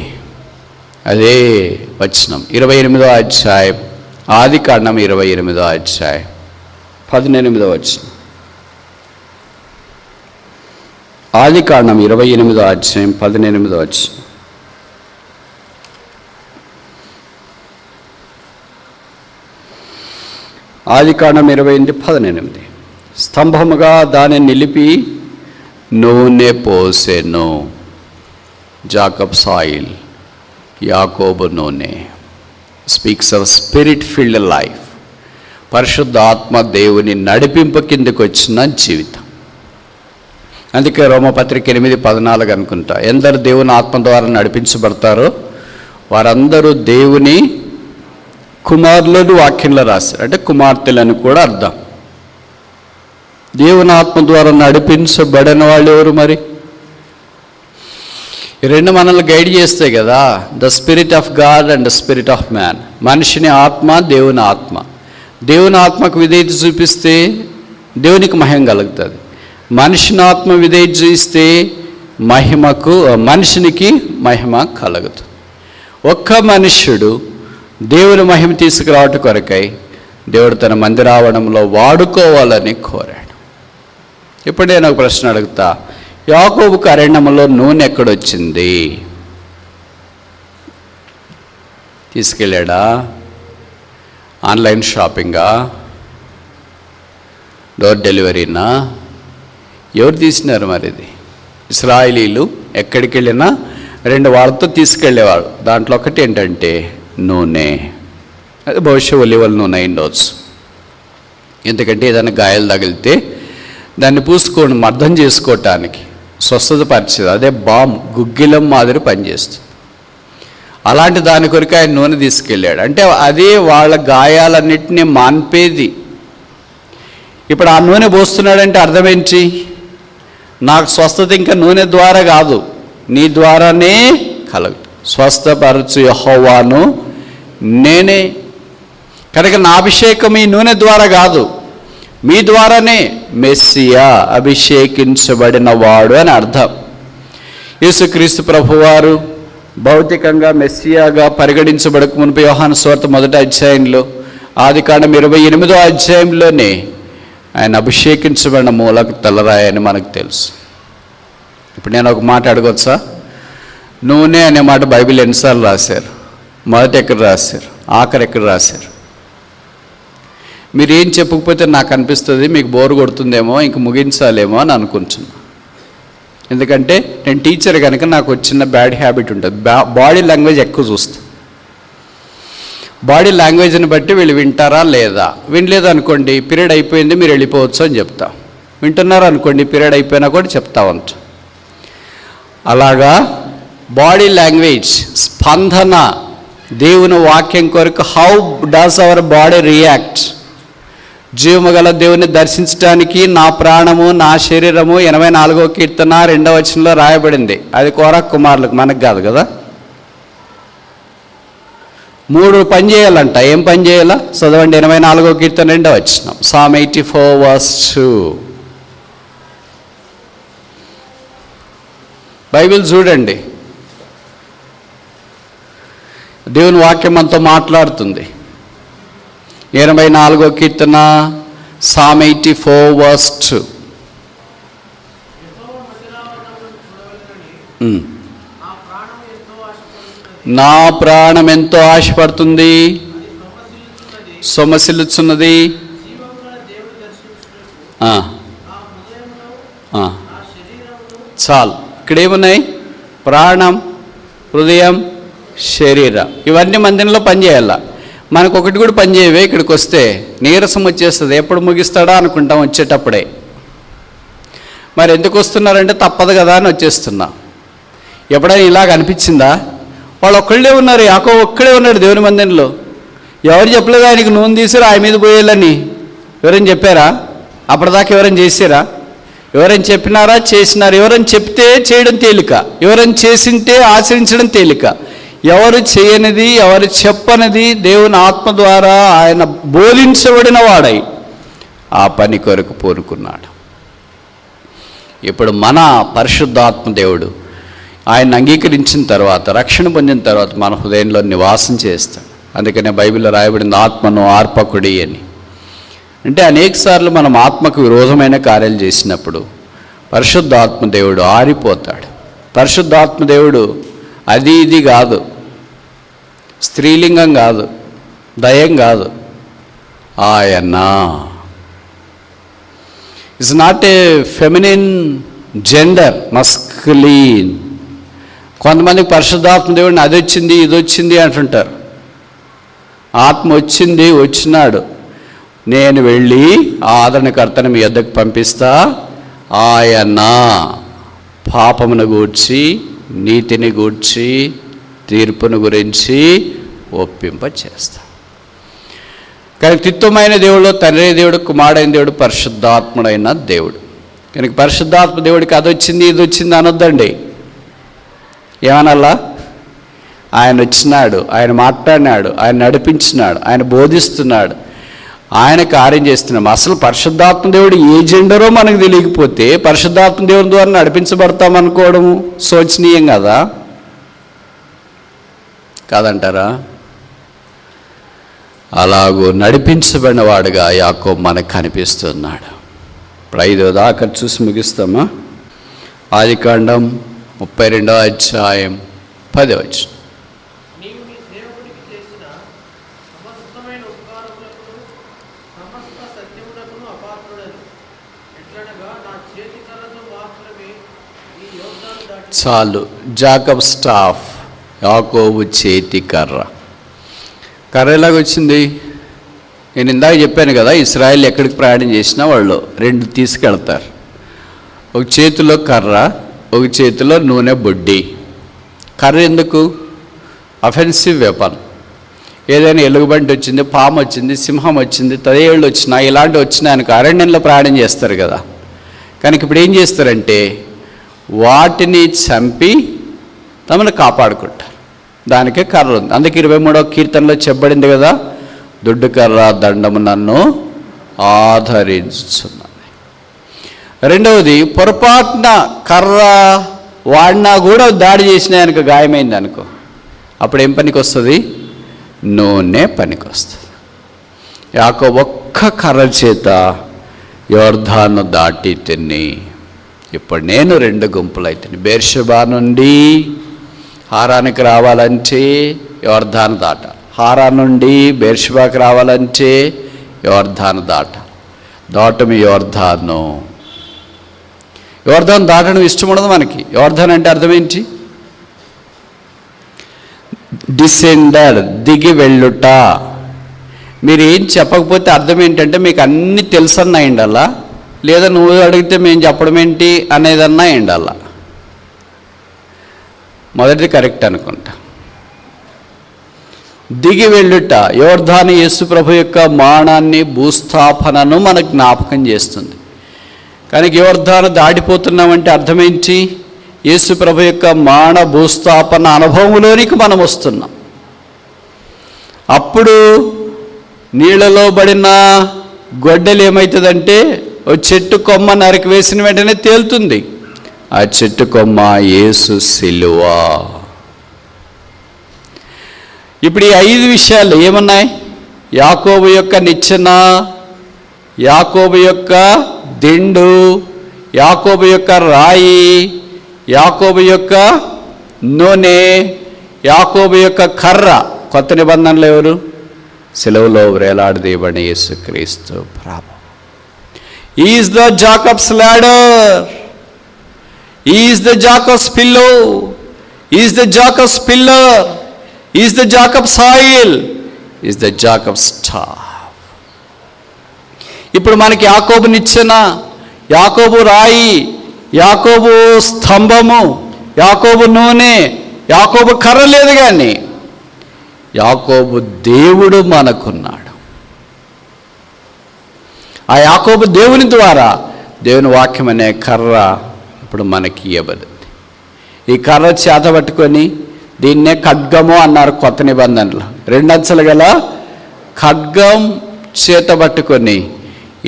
అదే వచనం 28వ అధ్యాయం, ఆదికాండం 28వ అధ్యాయం 18వ వచనం. ఆదికాండం 28వ అధ్యాయం 18వ వచనం. ఆదికాండం 28:18. స్తంభముగా దాన్ని నిలిపి నూనె పోసెను. జాకబ్ సాయిల్, యాకోబు నూనె. Speaks of spirit field life. పరిశుద్ధ ఆత్మ దేవుని నడిపింపు కిందకు వచ్చిన జీవితం. అందుకే రోమపత్రిక 8:14 అనుకుంటా, ఎందరు దేవుని ఆత్మ ద్వారా నడిపించబడతారో వారందరూ దేవుని కుమారులను వాక్యంలో రాశారు. అంటే కుమార్తెలను కూడా అర్థం. దేవుని ఆత్మ ద్వారా నడిపించబడిన వాళ్ళు ఎవరు మరి? ఈ రెండు మనల్ని గైడ్ చేస్తాయి కదా, the spirit of God and the spirit of man. మనిషిని ఆత్మ, దేవుని ఆత్మ. దేవుని ఆత్మకు విధేయత చూపిస్తే దేవునికి మహిమ కలుగుతుంది. మనిషిని ఆత్మ విధేయత చూపిస్తే మనిషినికి మహిమ కలుగుతుంది. ఒక్క మనుష్యుడు దేవుని మహిమ తీసుకురావటం కొరకై దేవుడు తన మందిరావరణంలో వాడుకోవాలని కోరాడు. ఇప్పుడు నేను ఒక ప్రశ్న అడుగుతా, యాకోబుకు అరణ్యంలో నూనె ఎక్కడొచ్చింది? తీసుకెళ్ళాడా? ఆన్లైన్ షాపింగా? డోర్ డెలివరీనా? ఎవరు తీసినారు మరి? ఇది ఇశ్రాయేలీలు ఎక్కడికి వెళ్ళినా 2 వాళ్ళతో తీసుకెళ్ళేవాళ్ళు. దాంట్లో ఒకటి ఏంటంటే నూనె. అది బహుశా ఒలివల నూనె అయిండవచ్చు. ఎందుకంటే ఏదైనా గాయాలు తగిలితే దాన్ని పూసుకోండి, అర్థం చేసుకోవటానికి స్వస్థత పరిచేది. అదే బామ్, గుగ్గిలం మాదిరి పనిచేస్తుంది. అలాంటి దాని కొరకు ఆయన నూనె తీసుకెళ్ళాడు. అంటే అదే వాళ్ళ గాయాలన్నింటినీ మాన్పేది. ఇప్పుడు ఆ నూనె పోస్తున్నాడంటే అర్థం ఏంటి? నాకు స్వస్థత ఇంకా నూనె ద్వారా కాదు, నీ ద్వారానే కలుగు. స్వస్థపరచు యెహోవాను నేనే. కనుక నా అభిషేకం ఈ నూనె ద్వారా కాదు, మీ ద్వారానే. మెస్సియా, అభిషేకించబడిన వాడు అని అర్థం. యేసుక్రీస్తు ప్రభువారు భౌతికంగా మెస్సియాగా పరిగణించబడక మునుపు యోహాను సువార్త 1వ అధ్యాయంలో, ఆదికాండం 28వ అధ్యాయంలోనే ఆయన అభిషేకించబడిన మూలకు తలరాయని మనకు తెలుసు. ఇప్పుడు నేను ఒక మాట అడగొచ్చా? నూనె అనే మాట బైబిల్ ఎన్నిసార్లు రాశారు? మొదట ఎక్కడ రాశారు, ఆఖరి ఎక్కడ రాశారు? మీరు ఏం చెప్పకపోతే నాకు అనిపిస్తుంది మీకు బోరు కొడుతుందేమో, ఇంక ముగించాలేమో అని అనుకుంటున్నా. ఎందుకంటే నేను టీచర్ కనుక నాకు వచ్చిన బ్యాడ్ హ్యాబిట్ ఉంటుంది, బాడీ లాంగ్వేజ్ ఎక్కువ చూస్తాను. బాడీ లాంగ్వేజ్ని బట్టి వీళ్ళు వింటారా లేదా. వినలేదు అనుకోండి, పీరియడ్ అయిపోయింది మీరు వెళ్ళిపోవచ్చు అని చెప్తా. వింటున్నారు అనుకోండి, పీరియడ్ అయిపోయినా కూడా చెప్తా ఉంటా. అలాగా బాడీ లాంగ్వేజ్, స్పందన, దేవుని వాక్యం కొరకు how does our body react. జీవము గల దేవుని దర్శించడానికి నా ప్రాణము నా శరీరము 84వ కీర్తన 2వ వచనంలో రాయబడింది. అది కోరా కుమారులకు, మనకు కాదు కదా. 3 పని చేయాలంట. ఏం పని చేయాలా చదవండి. 84వ కీర్తన 2వ వచనం, Psalm 84:2. బైబిల్ చూడండి, దేవుని వాక్యం మనతో మాట్లాడుతుంది. 84వ కీర్తన Psalm 84:2. నా ప్రాణం ఎంతో ఆశపడుతుంది, సొమ్మసిల్లుచున్నది. చాలు. ఇక్కడేమున్నాయి? ప్రాణం, హృదయం, శరీరం. ఇవన్నీ మందిరంలో పనిచేయాల. మనకు ఒకటి కూడా పనిచేయవే. ఇక్కడికి వస్తే నీరసం వచ్చేస్తుంది. ఎప్పుడు ముగిస్తాడా అనుకుంటాం వచ్చేటప్పుడే. మరి ఎందుకు వస్తున్నారంటే తప్పదు కదా అని వచ్చేస్తున్నా. ఎప్పుడైనా ఇలాగ అనిపించిందా? వాళ్ళు ఒక్కళ్ళే ఉన్నారు, యాకోబు ఒక్కడే ఉన్నాడు దేవుని మందిరంలో. ఎవరు చెప్పలేదు ఆయనకి నూనె తీసారు ఆయన మీద పోయేయాలని? ఎవరైనా చెప్పారా? అప్పటిదాకా ఎవరైనా చేసారా? ఎవరైనా చెప్పినారా? చేసినారు. ఎవరైనా చెప్తే చేయడం తేలిక, ఎవరైనా చేసింటే ఆచరించడం తేలిక. ఎవరు చేయనిది, ఎవరు చెప్పనిది దేవుని ఆత్మ ద్వారా ఆయన బోధించబడిన వాడై ఆ పని కొరకు పూనుకున్నాడు. ఇప్పుడు మన పరిశుద్ధాత్మ దేవుడు ఆయన అంగీకరించిన తర్వాత, రక్షణ పొందిన తర్వాత మన హృదయంలో నివాసం చేస్తాడు. అందుకనే బైబిల్లో రాయబడింది ఆత్మను ఆర్పకుడి అని. అంటే అనేకసార్లు మనం ఆత్మకు విరోధమైన కార్యాలు చేసినప్పుడు పరిశుద్ధాత్మ దేవుడు ఆరిపోతాడు. పరిశుద్ధాత్మ దేవుడు అది ఇది కాదు, స్త్రీలింగం కాదు, దయం కాదు. ఆయన is not a feminine gender, masculine. కొంతమందికి పరిశుద్ధాత్మ దేవుడిని అది వచ్చింది ఇది వచ్చింది అంటుంటారు. ఆత్మ వచ్చింది, వచ్చినాడు. నేను వెళ్ళి ఆ ఆదరణకర్తను మీ యొద్దకు పంపిస్తా. ఆయన పాపమును గూర్చి, నీతిని గూర్చి, తీర్పును గురించి ఒప్పింప చేస్తా. కానీ తిత్వమైన దేవుడు, తండ్రి దేవుడు, కుమారుడైన దేవుడు, పరిశుద్ధాత్ముడైన దేవుడు. కనుక పరిశుద్ధాత్మ దేవుడికి అది వచ్చింది ఇది వచ్చింది అనొద్దండి. ఏమనల్లా? ఆయన వచ్చినాడు, ఆయన మాట్లాడినాడు, ఆయన నడిపించినాడు, ఆయన బోధిస్తున్నాడు, ఆయన కార్యం చేస్తున్నాం. అసలు పరిశుద్ధాత్మ దేవుడు ఏ జెండరో మనకు తెలియకపోతే పరిశుద్ధాత్మ దేవుడి ద్వారా నడిపించబడతామనుకోవడము శోచనీయం కదా, కాదంటారా? అలాగూ నడిపించబడిన వాడుగా యాకోబు మనకు కనిపిస్తున్నాడు. ఇప్పుడు 5వ దాకా చూసి ముగిస్తామా? ఆదికాండం 32వ అధ్యాయం 10వ వచనం. చాలు. జాకబ్ స్టాఫ్, యాకోబు చేతి కర్ర. కర్ర ఎలాగొచ్చింది? నేను ఇందాక చెప్పాను కదా, ఇశ్రాయేల్ ఎక్కడికి ప్రయాణం చేసినా వాళ్ళు 2 తీసుకెళ్తారు. ఒక చేతిలో కర్ర, ఒక చేతిలో నూనె బొడ్డి. కర్ర ఎందుకు? Offensive weapon. ఏదైనా ఎలుగుబంటి వచ్చింది, పాము వచ్చింది, సింహం వచ్చింది, తదేళ్ళు వచ్చినా, ఇలాంటివి వచ్చినాయనుకో అరణ్యంలో ప్రయాణం చేస్తారు కదా. కనుక ఇప్పుడు ఏం చేస్తారంటే వాటిని చంపి తమను కాపాడుకుంటారు. దానికే కర్ర ఉంది. అందుకే 23వ కీర్తనలో చెప్పబడింది కదా, దుడ్డు కర్ర దండము నన్ను ఆదరించున్నది. రెండవది, పొరపాటున కర్ర వాడినా కూడా దాడి చేసినాయనుకో, గాయమైంది అనుకో, అప్పుడు ఏం పనికి వస్తుంది? నూనె పనికి వస్తుంది. యాకోబు ఒక్క కర్ర చేత యొర్దాను దాటి తిని ఇప్పుడు నేను 2 గుంపులు అయితేని, బెర్షెబా నుండి హారానికి రావాలంటే యోర్దాను దాటాలి. హారాన్ నుండి బెర్షెబాకు రావాలంటే యోర్దాను దాటమి యోర్దాను దాటడం ఇష్టం ఉండదు మనకి. యోర్దాన్ అంటే అర్థం ఏంటి? డిసెండర్, దిగి వెళ్ళుట. మీరు ఏం చెప్పకపోతే అర్థం ఏంటంటే మీకు అన్నీ తెలుసన్నా అయిండాలా, లేదా నువ్వు అడిగితే మేము చెప్పడం ఏంటి అనేదన్నా అయిండాలా. మొదటిది కరెక్ట్ అనుకుంటా. దిగి వెళ్ళుట యోర్దాను యేసు ప్రభు యొక్క మానాన్ని, భూస్థాపనను మనకు జ్ఞాపకం చేస్తుంది. కానీ యోర్దాను దాటిపోతున్నామంటే అర్థమేంటి? యేసు ప్రభు యొక్క మాన భూస్థాపన అనుభవంలోనికి మనం వస్తున్నాం. అప్పుడు నీళ్ళలో పడిన గొడ్డలు ఏమవుతుందంటే ఓ చెట్టు కొమ్మ నరికి వేసిన వెంటనే తేలుతుంది. ఆ చెట్టు కొమ్మ యేసు సిలువ. ఇప్పుడు ఈ 5 విషయాలు ఏమున్నాయి? యాకోబు యొక్క నిచ్చెన, యాకోబు యొక్క దిండు, యాకోబు యొక్క రాయి, యాకోబు యొక్క నూనె, యాకోబు యొక్క కర్ర. కొత్త నిబంధనలు ఎవరు? సిలువలో వేలాడదీయబడిన యేసుక్రీస్తు ప్రభు. Is the Jacob's ladder, is the Jacob's pillow, is the Jacob's pillar, is the Jacob's oil, is the Jacob's staff. ఇప్పుడు మనకి యాకోబు నిచ్చెన, యాకోబు రాయి, యాకోబు స్తంభము, యాకోబు నూనె, యాకోబు కర్ర లేదు, కానీ యాకోబు దేవుడు మనకున్నాడు. ఆ యాకోబు దేవుని ద్వారా దేవుని వాక్యం అనే కర్ర ఇప్పుడు మనకి ఇవ్వబడింది. ఈ కర్ర చేత పట్టుకొని దీన్నే ఖడ్గము అన్నారు కొత్త నిబంధనలో. 2 అంచెలు గల ఖడ్గం చేత పట్టుకొని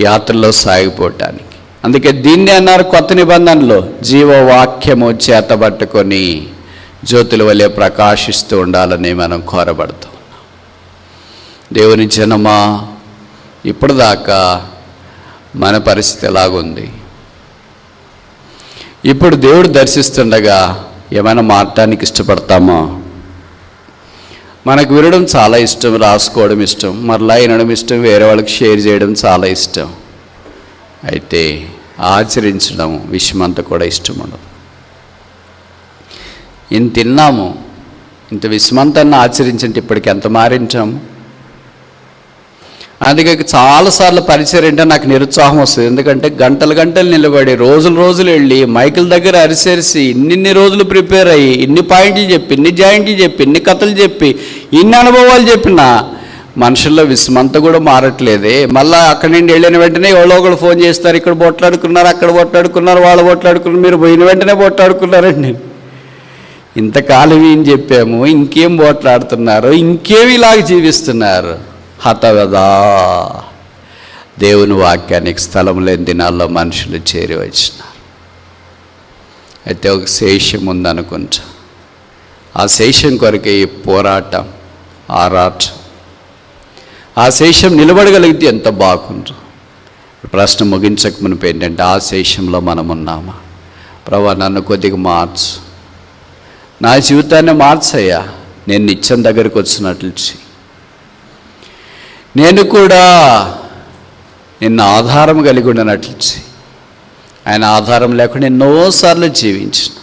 యాత్రలో సాగిపోవటానికి. అందుకే దీన్నే అన్నారు కొత్త నిబంధనలో జీవవాక్యము చేత పట్టుకొని జ్యోతుల వలె ప్రకాశిస్తూ ఉండాలని మనం కోరబడుతూ ఉన్నాం. దేవుని జనమా, ఇప్పటిదాకా మన పరిస్థితి ఎలాగుంది? ఇప్పుడు దేవుడు దర్శిస్తుండగా ఏమైనా మారటానికి ఇష్టపడతామా? మనకు వినడం చాలా ఇష్టం, రాసుకోవడం ఇష్టం, మరలా వినడం ఇష్టం, వేరే వాళ్ళకి షేర్ చేయడం చాలా ఇష్టం. అయితే ఆచరించడం విషయమంతా కూడా ఇష్టం ఉండదు. ఇంత తిన్నాము, ఇంత విషమంతాన్ని ఆచరించంటే ఇప్పటికి ఎంత మారించాము? అందుకే చాలాసార్లు పరిచయం అంటే నాకు నిరుత్సాహం వస్తుంది. ఎందుకంటే గంటలు నిలబడి రోజులు వెళ్ళి మైకుల దగ్గర అరిసేరిసి ఇన్ని రోజులు ప్రిపేర్ అయ్యి ఇన్ని పాయింట్లు చెప్పి, ఇన్ని జాయింట్లు చెప్పి, ఇన్ని కథలు చెప్పి, ఇన్ని అనుభవాలు చెప్పినా మనుషుల్లో విషమంతా కూడా మారట్లేదే. మళ్ళీ అక్కడి నుండి వెళ్ళిన వెంటనే ఎవరో ఒకరు ఫోన్ చేస్తారు, ఇక్కడ బొట్లాడుకున్నారు, అక్కడ బొట్లాడుకున్నారు, వాళ్ళు బొట్లాడుకున్నారు, మీరు పోయిన వెంటనే బొట్లాడుకున్నారండి. ఇంతకాలం ఏం చెప్పాము, ఇంకేం బొట్లాడుతున్నారు, ఇంకేమి ఇలాగ జీవిస్తున్నారు. హతవదా దేవుని వాక్యానికి స్థలం లేని దినాల్లో మనుషులు చేరి వచ్చినారు. అయితే ఒక శేషం ఉందనుకుంటా. ఆ శేషం కొరకే ఈ పోరాటం, ఆరాటం. ఆ శేషం నిలబడగలిగితే ఎంత బాగుండు. ప్రశ్న ముగించక మునుపు ఏంటంటే, ఆ శేషంలో మనం ఉన్నామా? ప్రభా, నన్ను కొద్దిగా మార్చు, నా జీవితాన్ని మార్చయ్యా, నేను నిత్యం దగ్గరికి వచ్చినట్లు చెయ్యి. నేను కూడా నిన్న ఆధారం కలిగి ఉండనట్లు చెయ్యి. ఆయన ఆధారం లేకుండా ఎన్నోసార్లు జీవించిన,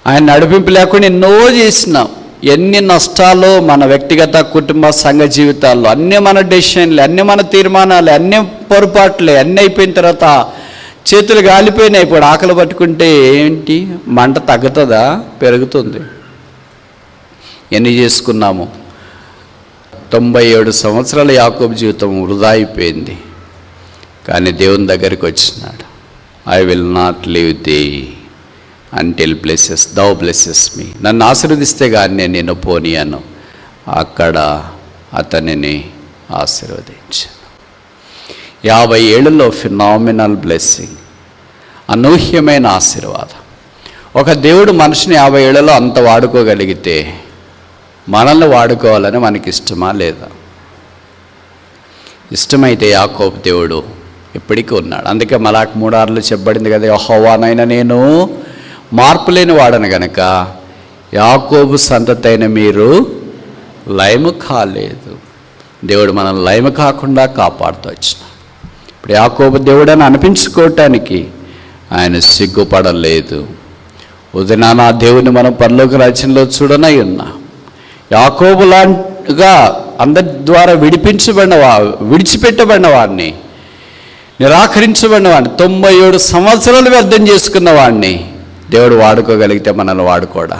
ఆయన నడిపింపు లేకుండా ఎన్నో చేసినాం. ఎన్ని నష్టాలు మన వ్యక్తిగత కుటుంబ సంఘ జీవితాల్లో, అన్నీ మన డెసిషన్లే, అన్నీ మన తీర్మానాలే, అన్నీ పొరపాట్లే. అన్నీ అయిపోయిన తర్వాత చేతులు గాలిపోయినాయి. ఇప్పుడు ఆకలి పట్టుకుంటే ఏంటి, మంట తగ్గుతుందా? పెరుగుతుంది. ఎన్ని చేసుకున్నాము? 97 సంవత్సరాల యాకోబు జీవితం వృధా అయిపోయింది. కానీ దేవుని దగ్గరికి వచ్చినాడు. I will not leave the until thou blesses me. నన్ను ఆశీర్వదిస్తే కానీ నేను నిన్ను పోనీయను. అక్కడ అతనిని ఆశీర్వదించాను. 50 ఏళ్ళలో ఫినామినల్ బ్లెస్సింగ్, అనూహ్యమైన ఆశీర్వాదం. ఒక దేవుడు మనిషిని 50 ఏళ్లలో అంత వాడుకోగలిగితే మనల్ని వాడుకోవాలని మనకి ఇష్టమా లేదా? ఇష్టమైతే యాకోబు దేవుడు ఎప్పటికీ ఉన్నాడు. అందుకే మలాకు 3:6 చెప్పబడింది కదా, యెహోవానైన నేను మార్పు లేని వాడను గనక యాకోబు సంతతైన మీరు లయము కాలేదు. దేవుడు మనల్ని లయము కాకుండా కాపాడుతూ వచ్చిన. ఇప్పుడు యాకోబు దేవుడు అని అనిపించుకోవటానికి ఆయన సిగ్గుపడలేదు. ఉదయన నా దేవుని మనం పరలోక రాజ్యంలో చూడనై ఉన్నాం. యాకోబులాగా అందరి ద్వారా విడిచిపెట్టబడిన వాడిని, నిరాకరించబడిన వాడిని, 97 సంవత్సరాలు వ్యర్థం చేసుకున్న వాడిని దేవుడు వాడుకోగలిగితే మనల్ని వాడుకోడా?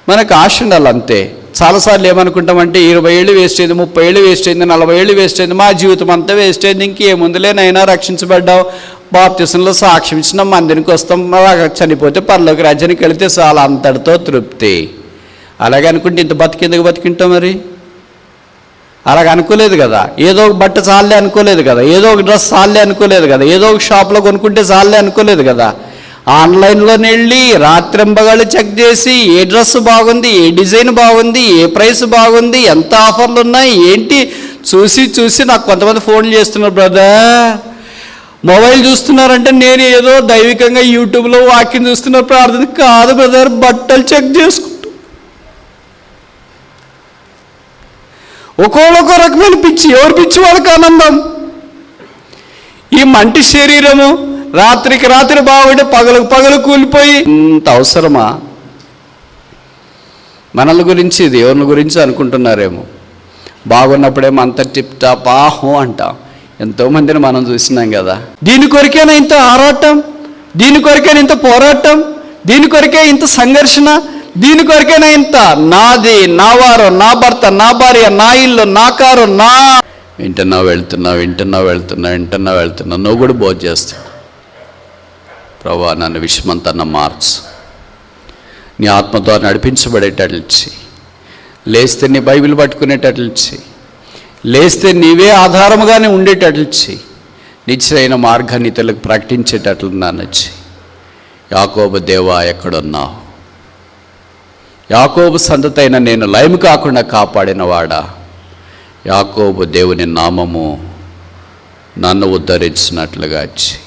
మనకు ఆశ ఉండాలి అంతే. చాలాసార్లు ఏమనుకుంటామంటే 20 ఏళ్ళు వేస్ట్ అయింది, 30 ఏళ్ళు వేస్ట్ అయింది, 40 ఏళ్ళు వేస్ట్ అయింది, మా జీవితం అంతా వేస్ట్ అయింది, ఇంకేముందులేనైనా రక్షించబడ్డావు, బాప్తిసంలో సాక్ష్యం ఇచ్చినాం, మందిరికి వస్తాం, చనిపోతే పరలోక రాజ్యానికి వెళితే చాలా అంతటితో తృప్తి. అలాగే అనుకుంటే ఇంత బతికెందుకు బతికింటాం? మరి అలాగ అనుకోలేదు కదా. ఏదో ఒక బట్ట చాలే అనుకోలేదు కదా, ఏదో ఒక డ్రెస్ చాలే అనుకోలేదు కదా, ఏదో ఒక షాప్లో కొనుక్కుంటే చాలే అనుకోలేదు కదా. ఆన్లైన్లోనే వెళ్ళి రాత్రింబగళ్ళు చెక్ చేసి ఏ డ్రెస్ బాగుంది, ఏ డిజైన్ బాగుంది, ఏ ప్రైస్ బాగుంది, ఎంత ఆఫర్లు ఉన్నాయి ఏంటి చూసి నాకు కొంతమంది ఫోన్లు చేస్తున్నారు, బ్రదర్ మొబైల్ చూస్తున్నారంటే నేను ఏదో దైవికంగా యూట్యూబ్లో వాక్యం చూస్తున్నారు ప్రార్థన కాదు బ్రదర్, బట్టలు చెక్ చేసుకుంటూ ఒక్కొక్క రకమైన పిచ్చి. ఎవరి పిచ్చి వాళ్ళకి ఆనందం. ఈ మంటి శరీరము రాత్రికి రాత్రి బాగుంటే పగలు కూలిపోయి ఇంత అవసరమా? మనల గురించి దేవుని గురించి అనుకుంటున్నారేమో. బాగున్నప్పుడేమో అంత టిప్ టాప్ ఆహో అంటాం. ఎంతోమందిని మనం చూసినాం కదా. దీని కొరికైనా ఇంత ఆరాటం, దీని కొరికైనా ఇంత పోరాటం, దీని కొరికే ఇంత సంఘర్షణ, దీని కొరికైనా ఇంత నాది, నా వారు, నా భర్త, నా భార్య, నా ఇల్లు, నా కారు, నా వింటున్నావు వెళ్తున్నా నువ్వు కూడా బోధ చేస్తావు. ప్రభువా నన్ను విషమంతన్న మార్చు, నీ ఆత్మతో నడిపించబడేటట్లు చెయ్యి. లేస్తే నీ బైబిల్ పట్టుకునేటట్లు చెయ్యి. లేస్తే నీవే ఆధారముగానే ఉండేటట్లు చెయ్యి. నిశ్చయమైన మార్గాన్ని ఇతరులకు ప్రకటించేటట్లు నన్ను చెయ్యి. యాకోబు దేవా ఎక్కడున్నావు? యాకోబు సంతతైన నేను లయము కాకుండా కాపాడినవాడా, యాకోబు దేవుని నామము నన్ను ఉద్ధరించినట్లుగా చెయ్యి.